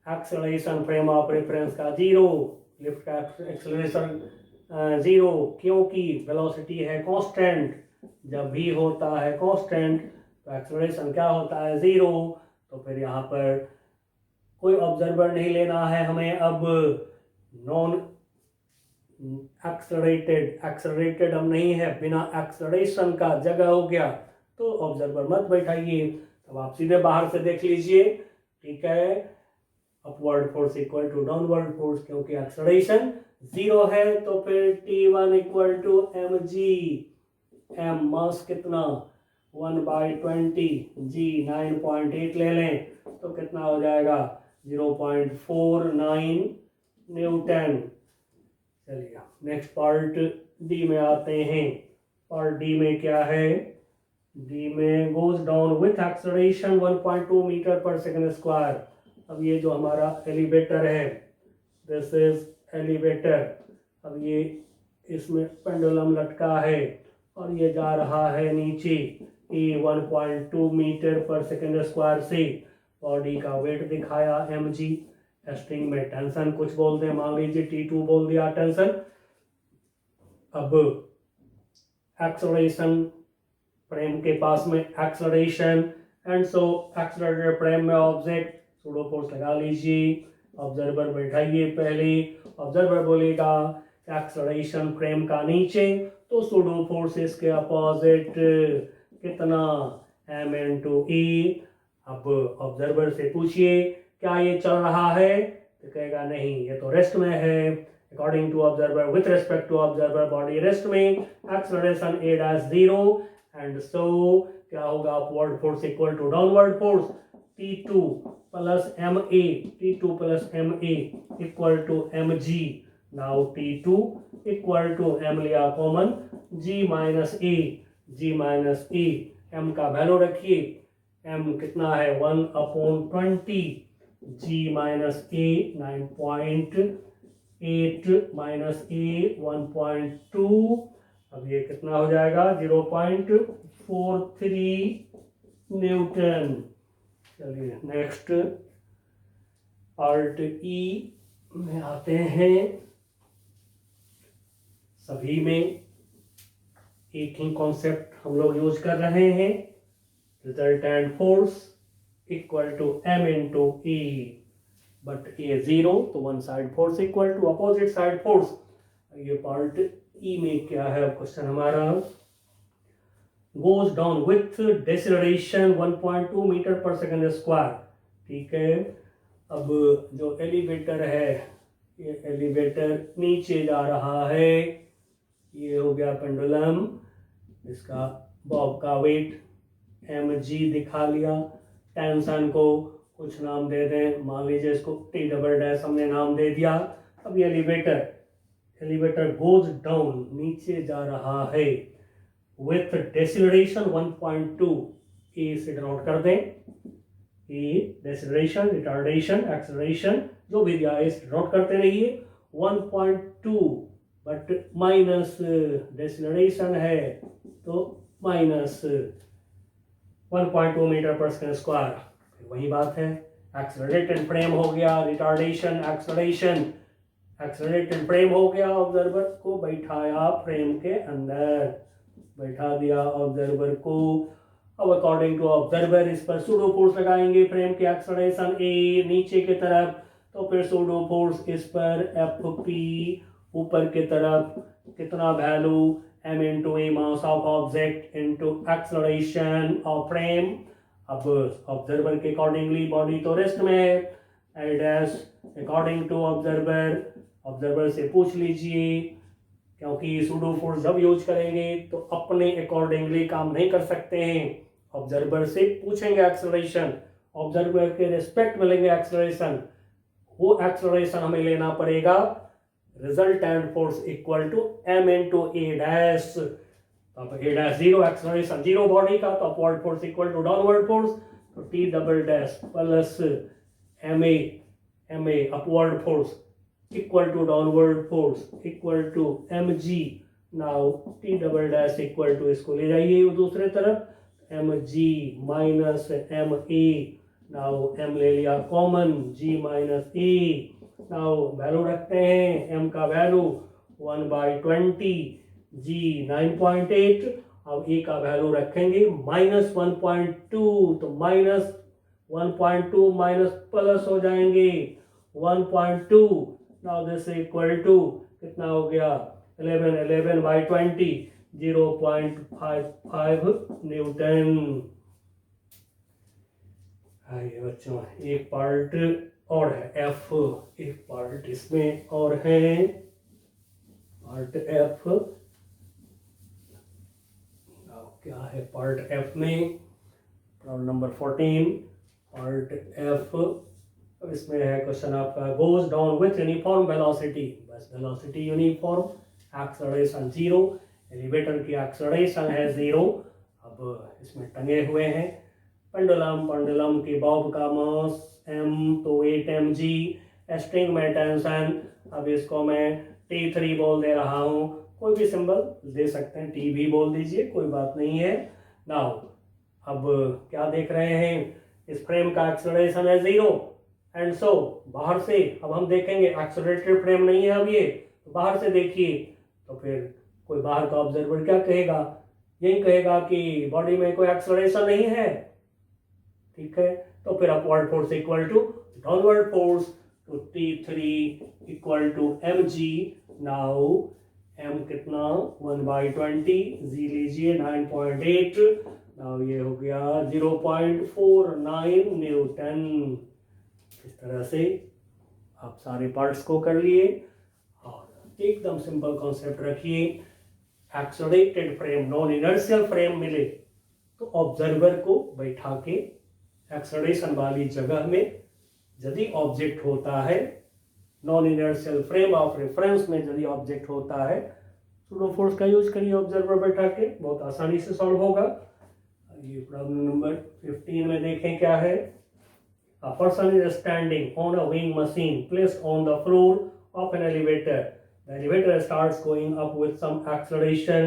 एक्सेलरेशन फ्रेम ऑफ रेफरेंस का 0, लिफ्ट का एक्सेलरेशन 0, क्योंकि वेलोसिटी है कांस्टेंट। जब भी होता है कांस्टेंट तो एक्सेलरेशन क्या होता है 0। तो फिर यहाँ पर कोई ऑब्जर्वर नहीं लेना है हमें। अब नॉन एक्सेलरेटेड हम नहीं है, बिना एक्सेलरेशन का जगह हो गया तो ऑब्जर्वर मत बैठाइए। अब आप सीधे बाहर से देख लीजिए, ठीक है। Upward force equal to downward force, क्योंकि एक्सेलरेशन 0 है तो फिर T1 equal to mg। m mass कितना 1/20, g 9.8 ले लें तो कितना हो जाएगा 0.49 न्यूटन। चलिए नेक्स्ट पार्ट डी में आते हैं। पार्ट डी में क्या है, डी में goes down with acceleration 1.2 metre per second square. अब ये जो हमारा एलिवेटर है, दिस इज एलिवेटर। अब ये इसमें पेंडुलम लटका है और ये जा रहा है नीचे 1.2 मीटर पर सेकंड स्क्वायर से। बॉडी का वेट दिखाया mg। स्ट्रिंग में टेंशन कुछ बोलते हैं, मान लीजिए T2 बोल दिया टेंशन। अब एक्सेलरेशन फ्रेम के पास में acceleration, and so accelerated frame में ऑब्जेक्ट, सूडो फोर्स लगा लीजिए। ऑब्जर्वर बैठाइए पहले। ऑब्जर्वर बोलेगा एक्सेलरेशन फ्रेम का नीचे तो सूडो फोर्स इसके अपोजिट कितना m into e। अब ऑब्जर्वर से पूछिए क्या ये चल रहा है, तो कहेगा नहीं, ये तो रेस्ट में है। According to observer, with respect to observer, body rest में, एक्सेलरेशन a'0, एंड सो क्या होगा, upward force equal to downward force T2 plus ma, T2 plus ma equal to mg। Now T2 equal to m लिया common, g minus a, m का value रखिए। m कितना है 1/20, g minus a 9.8 minus a 1.2। अब ये कितना हो जाएगा 0.43 न्यूटन। चलिए नेक्स्ट पार्ट ई में आते हैं। सभी में एक ही कॉन्सेप्ट हम लोग यूज कर रहे हैं, resultant force equal to m into e, but ये 0 तो one side force equal to opposite side force. ये पार्ट ई में क्या है क्वेश्चन हमारा, goes down with deceleration 1.2 metre per second square. ठीक है। अब जो एलिवेटर है, ये एलिवेटर नीचे जा रहा है, ये हो गया पेंडुलम, इसका बॉब का वेट mg दिखा लिया। टेंशन को कुछ नाम दे दें, मान लीजिए इसको T" हमने नाम दे दिया। अब ये एलिवेटर गोज डाउन, नीचे जा रहा है, विथ डिसेलरेशन 1.2, ए से डिनोट कर दें, ए डिसेलरेशन, रिटार्डेशन, एक्सेलरेशन जो भी दिया इस डिनोट करते रहिए। 1.2 बट माइनस डिसेलरेशन है तो minus 1.2 metre per second square. वही बात है, एक्सेलरेटेड फ्रेम हो गया, रिटार्डेशन, एक्सेलरेशन। एक्सेलरेटेड फ्रेम हो गया, ऑब्जर्वर को बैठाया फ्रेम के अंदर, बैठा दिया ऑब्जर्वर को। अब अकॉर्डिंग टू ऑब्जर्वर इस पर सूडो फोर्स लगाएंगे, फ्रेम के एक्सेलरेशन a नीचे की तरफ, तो फिर सूडो फोर्स इस पर Fp ऊपर की तरफ, कितना value m into a mass of object into acceleration of frame. अब ऑब्जर्वर के अकॉर्डिंगली बॉडी तो रेस्ट में है, a dash according to observer से पूछ लीजिए, क्योंकि सूडो फोर्स जब यूज करेंगे तो अपने अकॉर्डिंगली काम नहीं कर सकते हैं। ऑब्जर्वर से पूछेंगे एक्सेलरेशन, ऑब्जर्वर के रिस्पेक्ट में लेंगे एक्सेलरेशन, वो एक्सेलरेशन हमें लेना पड़ेगा resultant force equal to m into a dash. अब a डैश 0, एक्सेलरेशन 0 बॉडी का, तो upward force equal to downward force, तो T" plus ma upward force equal to downward force equal to mg। Now T" equal to, इसको ले जाइए दूसरे तरफ, m g minus m a, now m ले लिया common, g minus a, now value रखते हैं, एम का वैल्यू 1/20, जी 9.8, अब ए का वैल्यू रखेंगे -1.2, तो -1.2 माइनस प्लस हो जाएंगे 1.2, नाउ दिस इक्वल टू कितना हो गया 11/20, 0.55 न्यूटन। आइए बच्चों, एक पार्ट और है एफ, एक पार्ट इसमें और है, पार्ट एफ। क्या है पार्ट एफ में, प्रॉब्लम नंबर 14, पार्ट एफ। अब इसमें है क्वेश्चन आपका, goes down with uniform velocity, बस वेलोसिटी यूनिफॉर्म, एक्सेलरेशन 0, एलिवेटर की एक्सेलरेशन है 0। अब इसमें टंगे हुए हैं पेंडुलम, पेंडुलम की बॉब का मास m, तो 8 mg, स्ट्रिंग में टेंशन, अब इसको मैं T3 बोल दे रहा हूँ, कोई भी सिंबल दे सकते हैं, टी भी बोल दीजिए, कोई बात नहीं है। नाउ अब क्या देख रहे हैं, इस फ्रेम का एक्सेलरेशन है 0, एंड सो बाहर से अब हम देखेंगे, एक्सेलरेटेड फ्रेम नहीं है अब ये, तो बाहर से देखिए, तो फिर कोई बाहर का ऑब्जर्वर क्या कहेगा, यही कहेगा कि बॉडी में कोई एक्सेलरेशन नहीं है, ठीक है। तो फिर upward force equal to downward force, तो T3 equal to mg, now m कितना 1/20, जी लीजिए 9.8, नाउ ये हो गया 0.49 न्यूटन। इस तरह से आप सारे पार्ट्स को कर लिए और एकदम सिंपल कॉन्सेप्ट रखिए, accelerated frame, non inertial frame मिले तो ऑब्जर्वर को बैठा के एक्सेलरेशन वाली जगह में यदि ऑब्जेक्ट होता है, non inertial frame of reference में यदि ऑब्जेक्ट होता है, सूडो फोर्स का यूज करिए ऑब्जर्वर बैठा के, बहुत आसानी से सॉल्व होगा। ये प्रॉब्लम नंबर 15 में देखें क्या है, a person is standing on a weighing machine placed on the floor of an elevator. The elevator starts going up with some acceleration,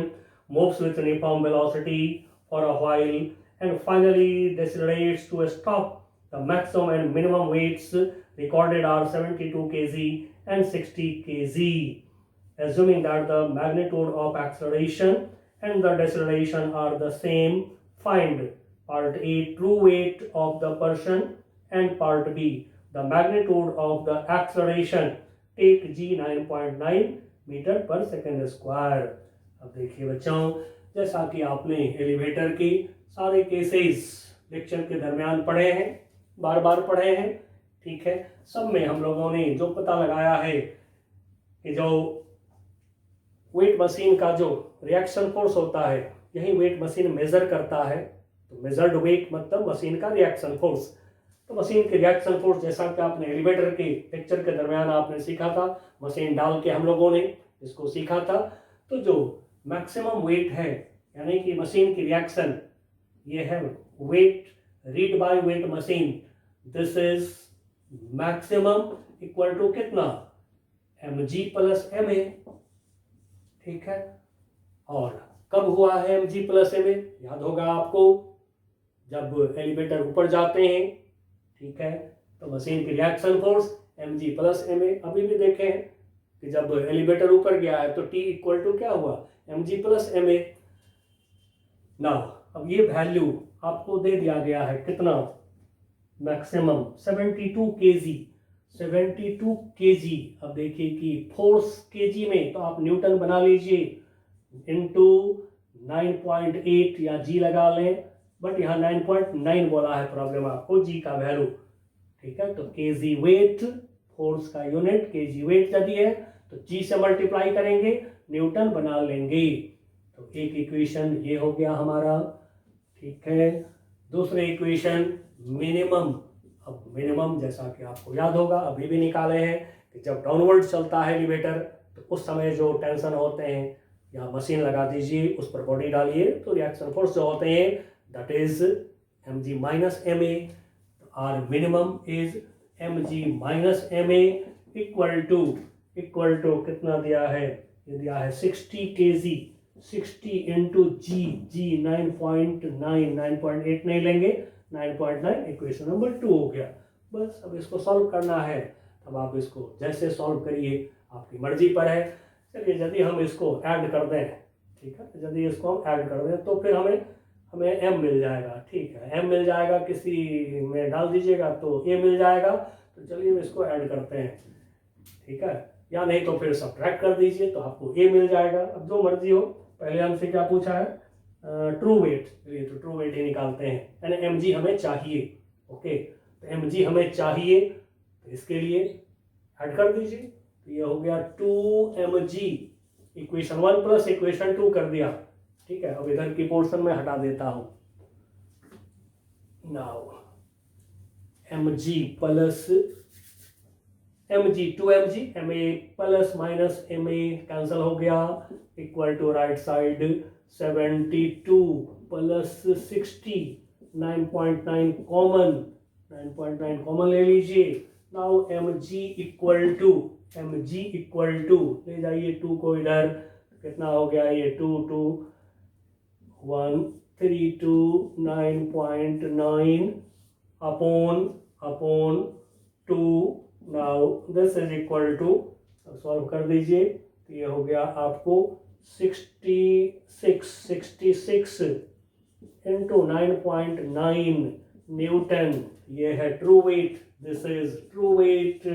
moves with uniform velocity for a while, and finally decelerates to a stop. The maximum and minimum weights recorded are 72 kg and 60 kg. Assuming that the magnitude of acceleration and the deceleration are the same, find part A true weight of the person and part B the magnitude of the acceleration. Take G 9.9 metre per second square. अब देखिए बच्चों, जैसा कि आपने elevator के सारे cases lecture के दरमियान पढ़े हैं, बार बार पढ़े हैं, ठीक है, सब में हम लोगों ने जो पता लगाया है कि जो वेट मशीन का जो रिएक्शन फोर्स होता है, यही वेट मशीन मेजर करता है, तो मेजर्ड वेट मतलब मशीन का रिएक्शन फोर्स। तो मशीन के रिएक्शन फोर्स जैसा कि आपने एलिवेटर के लेक्चर के दरमियान आपने सीखा था, मशीन डाल के हम लोगों ने इसको सीखा था, तो जो मैक्सिमम वेट है यानी कि मशीन की रिएक्शन, ये है weight read by weight machine, this is maximum equal to कितना mg प्लस ma, ठीक है। और कब हुआ है mg प्लस ma, याद होगा आपको, जब एलिवेटर ऊपर जाते हैं, ठीक है, तो मशीन की reaction force mg plus ma। अभी भी देखें कि जब एलिवेटर ऊपर गया है तो t इक्वल टू क्या हुआ mg प्लस ma। नाउ अब ये वैल्यू आपको दे दिया गया है कितना, मैक्सिमम 72 kg, 72 kg। अब देखिए कि फोर्स kg में, तो आप न्यूटन बना लीजिए, इनटू 9.8 या g लगा लें, बट यहाँ 9.9 बोला है प्रॉब्लम आपको, g का वैल्यू, ठीक है। तो kg वेट, फोर्स का यूनिट kg वेट यदि है तो g से मल्टीप्लाई करेंगे, न्यूटन बना लेंगे। तो एक इक्वेशन ये हो गया हमारा, ठीक है। दूसरे इक्वेशन मिनिमम, अब मिनिमम जैसा कि आपको याद होगा अभी भी निकाले हैं कि जब डाउनवर्ड चलता है एलिवेटर तो उस समय जो टेंशन होते हैं, या मशीन लगा दीजिए उस पर बॉडी डालिए, तो रिएक्शन फोर्स जो होते हैं that is mg minus ma, or minimum is mg minus ma equal to कितना दिया है, ये दिया है 60 kg, 60 इंटू जी, जी 9.9, 9.8 नहीं लेंगे, 9.9 इक्वेशन नंबर 2 हो गया। बस अब इसको सॉल्व करना है, अब आप इसको जैसे सॉल्व करिए, आपकी मर्जी पर है। चलिए यदि हम इसको ऐड कर दें, ठीक है, यदि इसको हम ऐड कर दें तो फिर हमें m मिल जाएगा, ठीक है, m मिल जाएगा, किसी में डाल दीजिएगा तो a मिल जाएगा। तो चलिए इसको ऐड करते हैं, ठीक है, या नहीं तो फिर सब्ट्रैक्ट कर दीजिए तो आपको a मिल जाएगा, अब जो मर्जी हो। पहले हमसे क्या पूछा है, ट्रू वेट, चलिए तो ट्रू वेट ही निकालते हैं, यानी mg हमें चाहिए। ओके, तो mg हमें चाहिए, तो इसके लिए ऐड कर दीजिए, तो ये हो गया 2mg, इक्वेशन 1 प्लस इक्वेशन 2 कर दिया, ठीक है। अब इधर की पोर्शन में हटा देता हूं। Now mg plus mg, 2mg, ma plus minus ma cancel हो गया, equal to right side 72 plus 60, 9.9 common, 9.9 common ले लीजिए। नाउ mg इक्वल टू ले जाइए 2 को इधर, कितना हो गया ये 2 2 1 3 2 9.9 upon 2। Now this is equal to, solve कर दीजिए, तो ये हो गया आपको 66 इंटू 9.9 न्यूटन, ये है true weight, this is true weight,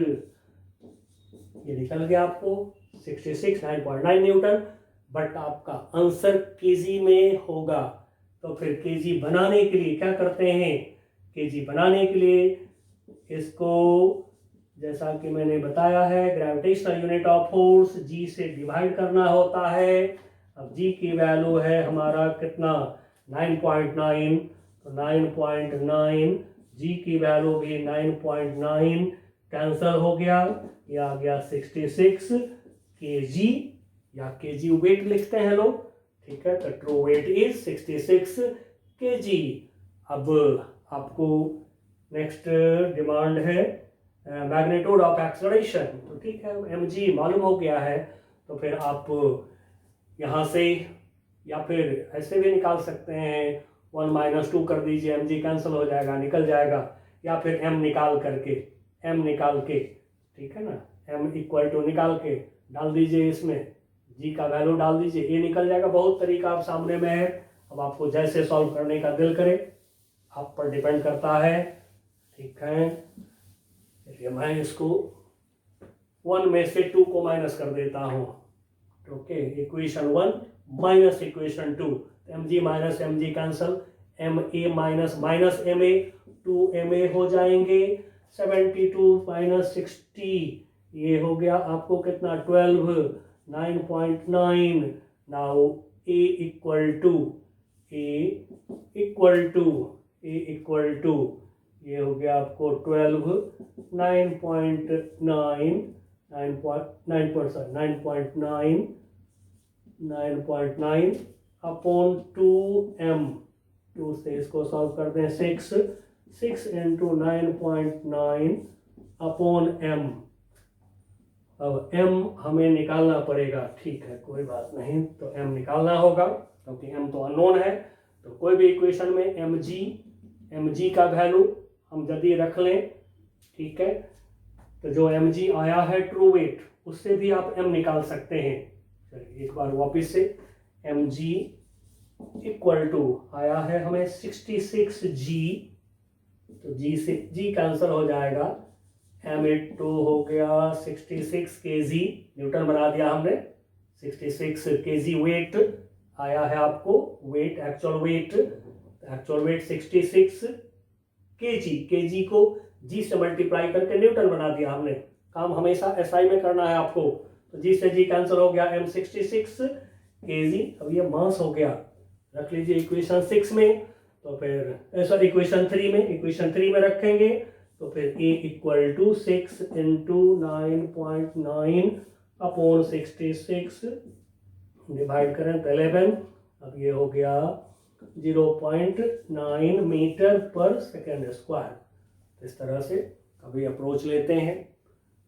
ये निकल गया आपको 66, 9.9 न्यूटन। बट आपका आंसर केजी में होगा, तो फिर केजी बनाने के लिए क्या करते हैं, केजी बनाने के लिए इसको, जैसा कि मैंने बताया है, ग्रेविटेशनल यूनिट ऑफ फोर्स जी से डिवाइड करना होता है। अब जी की वैल्यू है हमारा कितना, 9.9, तो 9.9, जी की वैल्यू भी 9.9 कैंसल हो गया, ये आ गया 66 केजी, या केजी वेट लिखते हैं लोग, ठीक है, तो ट्रू वेट इज 66 केजी। अब आपको नेक्स्ट डिमांड है मैग्नीट्यूड ऑफ एक्सेलरेशन, तो ठीक है, mg मालूम हो गया है, तो फिर आप यहाँ से या फिर ऐसे भी निकाल सकते हैं, 1 माइनस 2 कर दीजिए, mg कैंसिल हो जाएगा, निकल जाएगा, या फिर m निकाल के, ठीक है ना, m इक्वल टू निकाल के डाल दीजिए, इसमें g का वैल्यू डाल दीजिए, ये निकल जाएगा। बहुत तरीका आप सामने में है, अब आपको जैसे सॉल्व करने का दिल करे, आप पर डिपेंड करता है, ठीक है। चलिए मैं इसको 1 में से 2 को माइनस कर देता हूँ, okay, equation 1 minus equation 2, mg minus mg cancel, ma minus minus ma, 2ma हो जाएंगे, 72 माइनस 60, ये हो गया आपको कितना 12, 9.9। नाउ a इक्वल टू ये हो गया आपको 12, 9.9 अपॉन 2m, 2 से इसको सॉल्व कर दें, 6 इंटू 9.9 अपॉन m। अब m हमें निकालना पड़ेगा, ठीक है, कोई बात नहीं, तो m निकालना होगा, क्योंकि m तो अननोन है। तो कोई भी इक्वेशन में mg का वैल्यू हम यदि रख लें, ठीक है, तो जो mg आया है ट्रू वेट, उससे भी आप m निकाल सकते हैं। चलिए एक बार वापस से, mg इक्वल टू आया है हमें 66g, तो g से g कैंसिल हो जाएगा, m8 हो गया 66 kg, न्यूटन बना दिया हमने, 66 kg वेट आया है आपको, वेट एक्चुअल वेट 66 kg को g से मल्टीप्लाई करके न्यूटन बना दिया हमने। काम हमेशा SI में करना है आपको, तो g से g कैंसिल हो गया, m 66 kg, अब ये मास हो गया, रख लीजिए इक्वेशन 6 में, तो फिर सॉरी इक्वेशन 3 में रखेंगे, तो फिर a equal to 6 into 9.9 upon 66 divide करें 11, अब ये हो गया 0.9 मीटर पर सेकेंड स्क्वायर। इस तरह से कभी अप्रोच लेते हैं,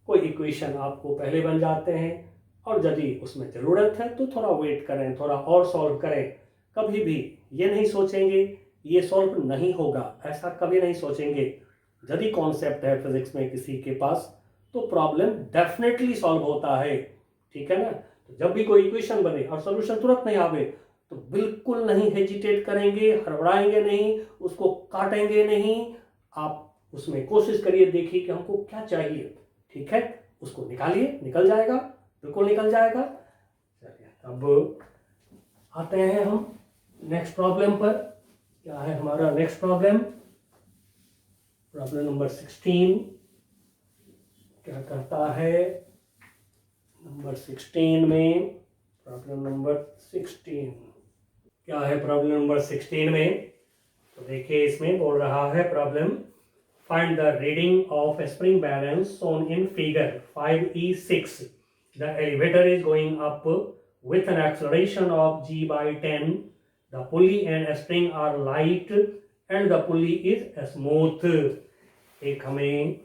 कोई इक्वेशन आपको पहले बन जाते हैं, और यदि उसमें ज़रूरत है तो थोड़ा वेट करें, थोड़ा और सॉल्व करें। कभी भी ये नहीं सोचेंगे ये सॉल्व नहीं होगा, ऐसा कभी नहीं सोचेंगे। यदि कॉन्सेप्ट है फिजिक्स में किसी के पास तो प्रॉब्लम डेफिनेटली सॉल्व होता है, ठीक है ना। तो जब भी कोई इक्वेशन बने और सॉल्यूशन तुरंत नहीं आवे तो बिल्कुल नहीं हेजिटेट करेंगे, हड़बड़ाएंगे नहीं, उसको काटेंगे नहीं। आप उसमें कोशिश करिए, देखिए कि हमको क्या चाहिए, ठीक है, उसको निकालिए, निकल जाएगा, बिल्कुल निकल जाएगा। चलिए अब आते हैं हम नेक्स्ट प्रॉब्लम पर। क्या है हमारा नेक्स्ट प्रॉब्लम? प्रॉब्लम नंबर 16 क्या करता है? नंबर 16 में, प्रॉब्लम नंबर 16 क्या है? प्रॉब्लम नंबर 16 में तो देखिए इसमें बोल रहा है problem, find the reading of spring balance shown in figure 5e6. The elevator is going up with an acceleration of g by 10. The pulley and spring are light and the pulley is smooth. एक हमें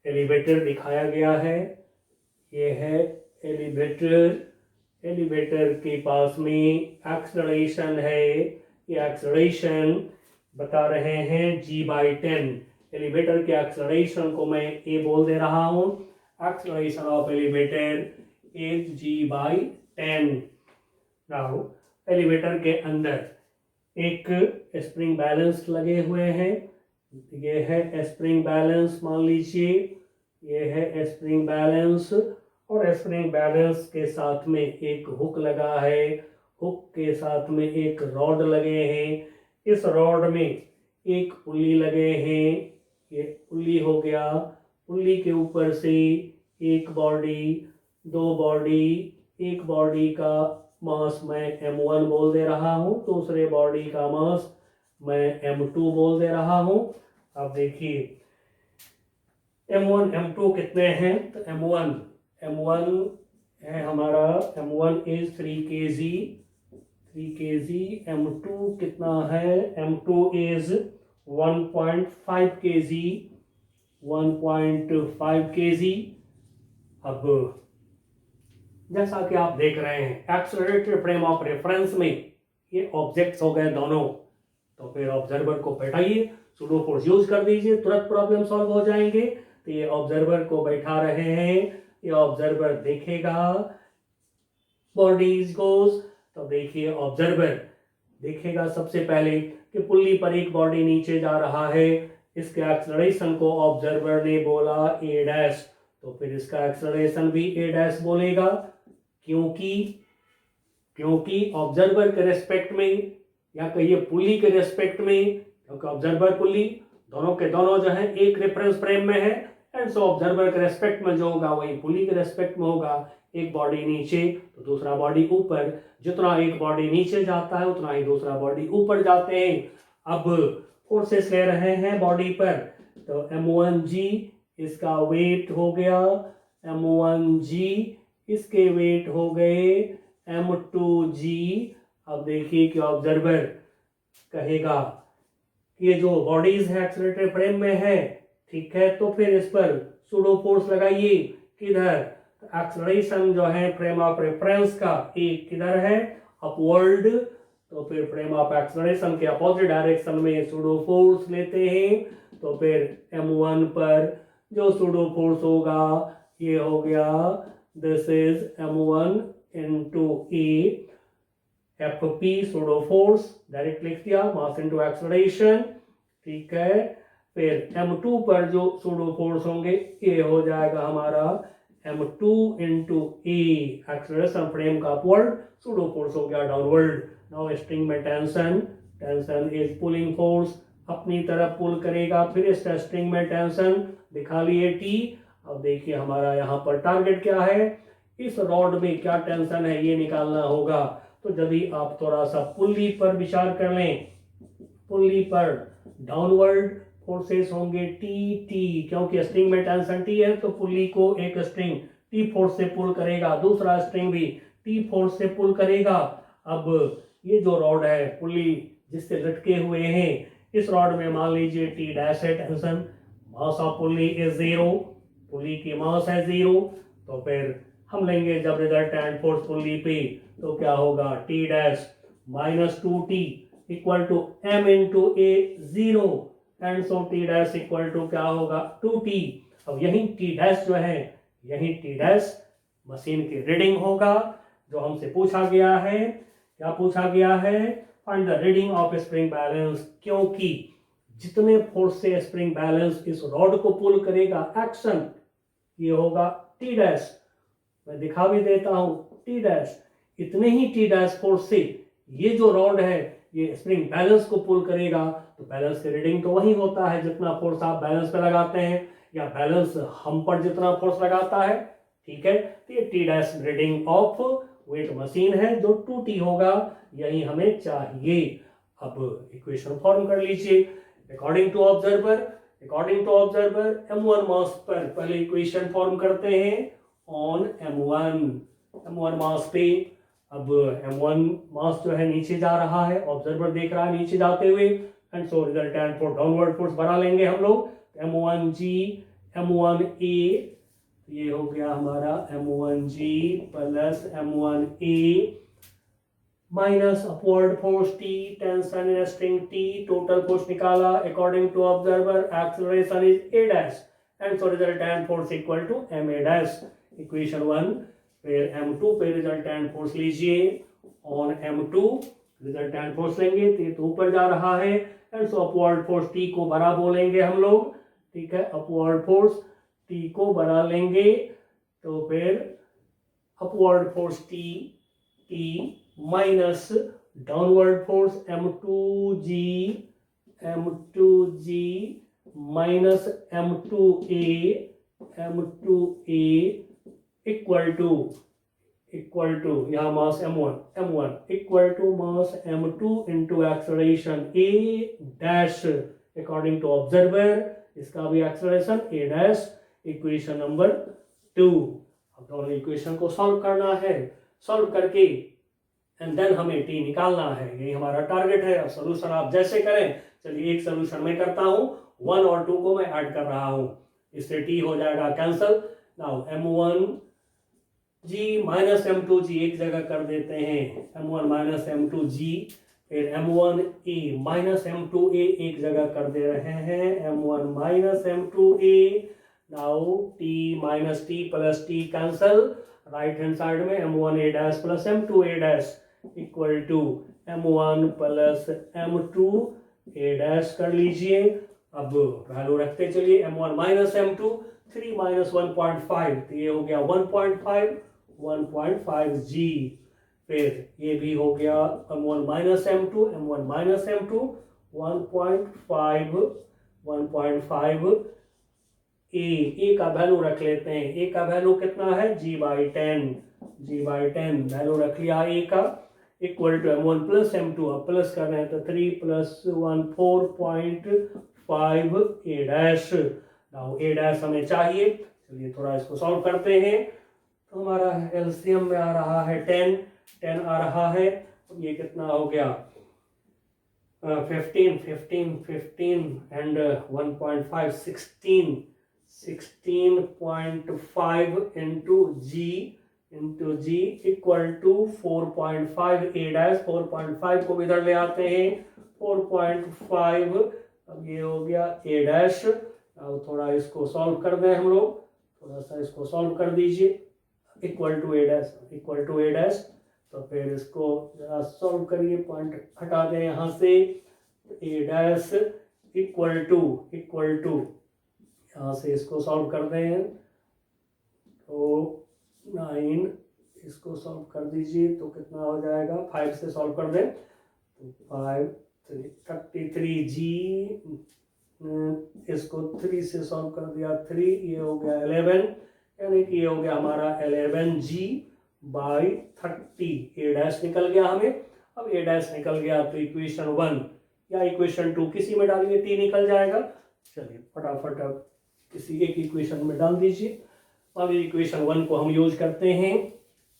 elevator दिखाया गया है, ये है elevator. Elevator के पास में acceleration है, ये एक्सेलरेशन बता रहे हैं g/10। एलिवेटर के एक्सेलरेशन को मैं ए बोल दे रहा हूँ, acceleration of elevator is g/10। Now elevator के अंदर एक स्प्रिंग बैलेंस लगे हुए हैं, ये है स्प्रिंग बैलेंस, मान लीजिए ये है स्प्रिंग बैलेंस, और स्प्रिंग बैलेंस के साथ में एक हुक लगा है, हुक के साथ में एक रॉड लगे हैं, इस रॉड में एक पुल्ली लगे हैं, ये पुल्ली हो गया। पुल्ली के ऊपर से एक बॉडी, दो बॉडी, एक बॉडी का मास मैं m1 बोल दे रहा हूँ, दूसरे बॉडी का मास मैं m2 बोल दे रहा हूँ। अब देखिए m1 m2 कितने हैं? तो m1 है हमारा, m1 इज 3 kg, m2 कितना है? m2 is 1.5 kg, 1.5 kg। अब जैसा कि आप देख रहे हैं एक्सेलरेटेड फ्रेम ऑफ रेफरेंस में ये ऑब्जेक्ट्स हो गए दोनों, तो फिर ऑब्जर्वर को बैठाइए, सूडो फोर्स यूज कर दीजिए, तुरंत प्रॉब्लम सॉल्व हो जाएंगे। तो ये ऑब्जर्वर को बैठा रहे हैं, ये ऑब्जर्वर देखेगा बॉडीज गोज, तो देखिए ऑब्जर्वर देखेगा सबसे पहले कि पुल्ली पर एक बॉडी नीचे जा रहा है, इसके एक्सेलरेशन को ऑब्जर्वर ने बोला ए डैश, तो फिर इसका एक्सेलरेशन भी ए डैश बोलेगा, क्योंकि ऑब्जर्वर के रेस्पेक्ट में, या कहिए पुल्ली के रेस्पेक्ट में, क्योंकि ऑब्जर्वर पुल्ली दोनों के दोनों जो है एक रेफरेंस फ्रेम में है, एंड सो ऑब्जर्वर के रेस्पेक्ट में जो होगा वही पुल्ली के रेस्पेक्ट में होगा। एक बॉडी नीचे तो दूसरा बॉडी ऊपर, जितना एक बॉडी नीचे जाता है उतना ही दूसरा बॉडी ऊपर जाते हैं। अब फोर्सेस ले रहे हैं बॉडी पर, तो m1g इसका वेट हो गया, m1g इसके वेट हो गए m2g। अब देखिए कि ऑब्जर्वर कहेगा कि ये जो बॉडीज है एक्सेलरेटेड फ्रेम में है, ठीक है, तो फिर इस पर सूडो फोर्स लगाइए, किधर? तो एक्सेलरेशन जो है फ्रेम ऑफ रेफरेंस का एक किधर है? अपवर्ड, तो फिर फ्रेम ऑफ एक्सेलरेशन के अपोजिट डायरेक्शन में सूडो फोर्स लेते हैं, तो फिर m1 पर जो सूडो फोर्स होगा ये हो गया, this is m1 into a fp pseudo force, direct लिख दिया, मास इनटू एक्सेलरेशन, ठीक है। फिर m2 पर जो सूडो फोर्स होंगे ये हो जाएगा हमारा m2 into a, acceleration frame का अपवर्ड, सूडो फोर्स हो गया डाउनवर्ड। नाउ स्ट्रिंग में टेंशन इज पुलिंग फोर्स, अपनी तरफ पुल करेगा, फिर इस स्ट्रिंग में टेंशन दिखा लिए T। अब देखिए हमारा यहाँ पर टारगेट क्या है, इस रॉड में क्या टेंशन है ये निकालना होगा। तो यदि आप थोड़ा सा पुल्ली पर विचार कर लें, पुल्ली पर डाउनवर्ड फोर्सेस होंगे T, क्योंकि स्ट्रिंग में टेंशन T है, तो पुल्ली को एक स्ट्रिंग T फोर्स से पुल करेगा, दूसरा स्ट्रिंग भी T फोर्स से पुल करेगा। अब ये जो रॉड है पुल्ली जिससे लटके हुए हैं, इस रॉड में मान लीजिए T डैश है tension, mass of pulley is 0, pulley की मास है 0, तो फिर हम लेंगे जब रिजल्टेंट फोर्सफुली पे तो क्या होगा t dash minus 2t equal to m into a 0 and so t dash equal to क्या होगा 2t। अब यही टी डैश जो है यही टी डैश मशीन की रीडिंग होगा जो हमसे पूछा गया है। क्या पूछा गया है? Find the reading of spring balance, क्योंकि जितने फोर्स से स्प्रिंग बैलेंस इस रॉड को पुल करेगा एक्शन ये होगा टी डैश। मैं दिखा भी देता हूं टी डैश, इतने ही टी डैश फोर्स से ये जो रॉड है ये स्प्रिंग बैलेंस को पुल करेगा तो बैलेंस की रीडिंग तो वही होता है जितना फोर्स आप बैलेंस पे लगाते हैं या बैलेंस हम पर जितना फोर्स लगाता है। ठीक है, तो ये T dash reading of weight machine है जो 2t होगा, यही हमें चाहिए। अब इक्वेशन फॉर्म कर लीजिए। अकॉर्डिंग टू ऑब्जर्वर m1 मास पर पहले इक्वेशन फॉर्म करते हैं ऑन m1 मास पे। अब m1 मास जो है नीचे जा रहा है, ऑब्जर्वर देख रहा है नीचे जाते हुए, and so resultant for downward force बना लेंगे हम लोग m1g m1a, ये हो गया हमारा m1g plus m1a minus upward force t, tension in string t, total force निकाला according to observer, acceleration is a dash and so resultant force equal to ma dash. Equation 1 फिर m2 पे resultant force लीजिए on m2, resultant force लेंगे तो ऊपर जा रहा है and so upward force t को बड़ा बोलेंगे हम लोग। ठीक है, अपवर्ड फोर्स t को बड़ा लेंगे तो फिर upward force t minus downward force m2g minus m2a equal to यहाँ mass m1 equal to mass m2 into acceleration a dash according to observer, इसका भी acceleration a dash. Equation number 2। अब दोनों इक्वेशन को सॉल्व करना है, solve करके and then हमें t निकालना है, यही हमारा टारगेट है। अब सोल्यूशन आप जैसे करें, चलिए एक सोल्यूशन मैं करता हूं, 1 और 2 को मैं ऐड कर रहा हूं, इससे t हो जाएगा cancel. Now m1g minus m2g एक जगह कर देते हैं, m1 माइनस m2g, फिर m1a माइनस m2a एक जगह कर दे रहे हैं, m1 minus m2a। Now t minus t plus t cancel, right hand side में m1a dash plus m2a dash equal to m1 plus m2a dash कर लीजिए। अब वैल्यू रखते चलिए, m1 माइनस m2 3 माइनस 1.5 तो ये हो गया 1.5g, फिर ये भी हो गया m1 माइनस m2 1.5 ए का वैल्यू रख लेते हैं, ए का वैल्यू कितना है g/10 वैल्यू रख लिया ए का, equal to m1 plus m2, अब प्लस कर रहे हैं तो 3 plus 1 4.5 a dash. Now A dash हमें चाहिए, चलिए थोड़ा इसको सॉल्व करते हैं। तो हमारा एलसीएम में आ रहा है 10 आ रहा है, ये कितना हो गया 15 and 1.5 16.5 into g equal to 4.5 a dash. 4.5 को इधर ले आते हैं, 4.5, अब ये हो गया ए डैश। अब थोड़ा इसको सॉल्व कर दें हम लोग, थोड़ा सा इसको सॉल्व कर दीजिए, इक्वल टू ए डैश। तो फिर इसको जरा सॉल्व करिए, पॉइंट हटा दें यहाँ से, ए डैश इक्वल टू यहाँ से इसको सॉल्व कर दें तो 9, इसको सॉल्व कर दीजिए तो कितना हो जाएगा, 5 से सॉल्व कर दें तो 5 33g, इसको 3 से सॉल्व कर दिया 3, ये हो गया 11, यानी कि ये हो गया हमारा 11g/30। ए डैश निकल गया हमें। अब ए डैश निकल गया तो इक्वेशन 1 या इक्वेशन 2 किसी में डालिए, टी निकल जाएगा। चलिए फटाफट अब किसी एक इक्वेशन में डाल दीजिए। अब इक्वेशन 1 को हम यूज करते हैं,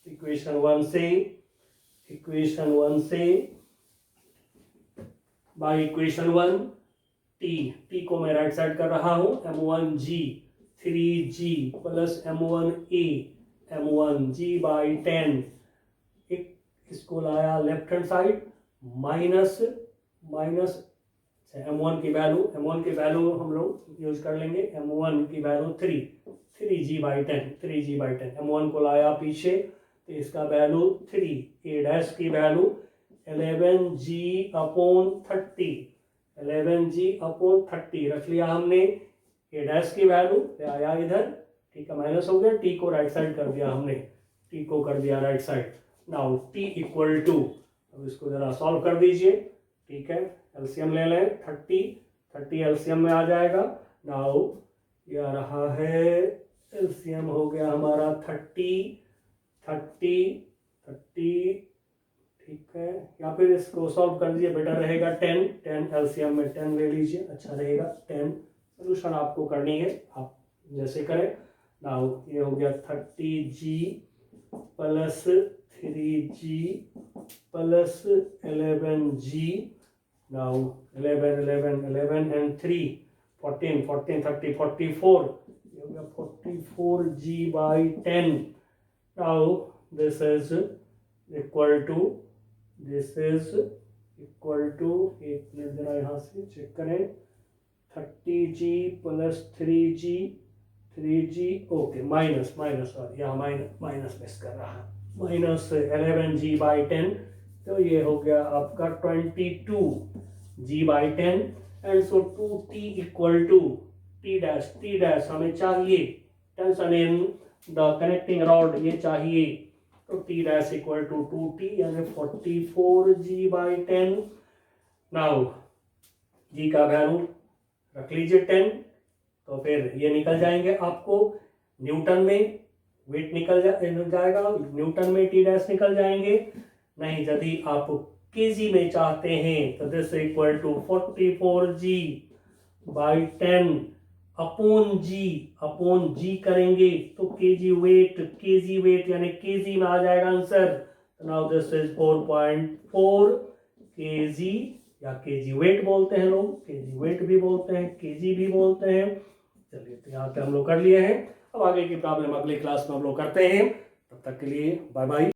इक्वेशन 1 से बाय इक्वेशन 1 टी को मैं राइट साइड कर रहा हूं, m1g 3g plus m1a m1 g/10, एक इसको लाया left hand side, minus m1 की वैल्यू हम लोग यूज कर लेंगे, m1 की वैल्यू 3g/10, m1 को लाया पीछे तो इसका वैल्यू 3, a डैश की वैल्यू 11g/30 रख लिया हमने, a डैश की वैल्यू आया इधर, ठीक है, माइनस हो गया, t को राइट साइड कर दिया हमने, t को कर दिया right side. Now t equal to, अब इसको जरा सॉल्व कर दीजिए, ठीक है, एलसीएम ले लें, 30 एलसीएम में आ जाएगा। नाउ ये आ रहा है, एलसीएम हो गया हमारा 30, ठीक है, या फिर इसको सॉल्व कर दीजिए, बेटर रहेगा 10 एलसीएम में 10 ले लीजिए, अच्छा रहेगा 10। सोल्यूशन आपको करनी है, आप जैसे करें। नाउ ये हो गया 30g plus 3g plus 11g, now 11 and 3 14 30 44, ये हो गया 44g/10। Now this is equal to, एक मिनट जरा यहाँ से चेक करें, 30g plus 3g, okay, minus sorry, यहाँ माइनस मिस कर रहा है, माइनस 11g/10, तो ये हो गया आपका 22g/10, and so 2t equal to t dash हमें चाहिए, tension in the connecting rod ये चाहिए, तो t dash equal to 2t यानी 44g/10। नाउ g का वैल्यू रख लीजिए 10, तो फिर ये निकल जाएंगे आपको न्यूटन में, वेट निकल जाएगा न्यूटन में, टी डैश निकल जाएंगे। नहीं, यदि आप केजी में चाहते हैं तो this equal to 44g/10 upon g करेंगे तो केजी वेट यानी केजी में आ जाएगा answer. Now this is 4.4 kg, या केजी वेट बोलते हैं लोग, केजी वेट भी बोलते हैं, केजी भी बोलते हैं। चलिए, तो यहाँ पे हम लोग कर लिए हैं, अब आगे की प्रॉब्लम अगली क्लास में हम लोग करते हैं, तब तक के लिए बाय बाय।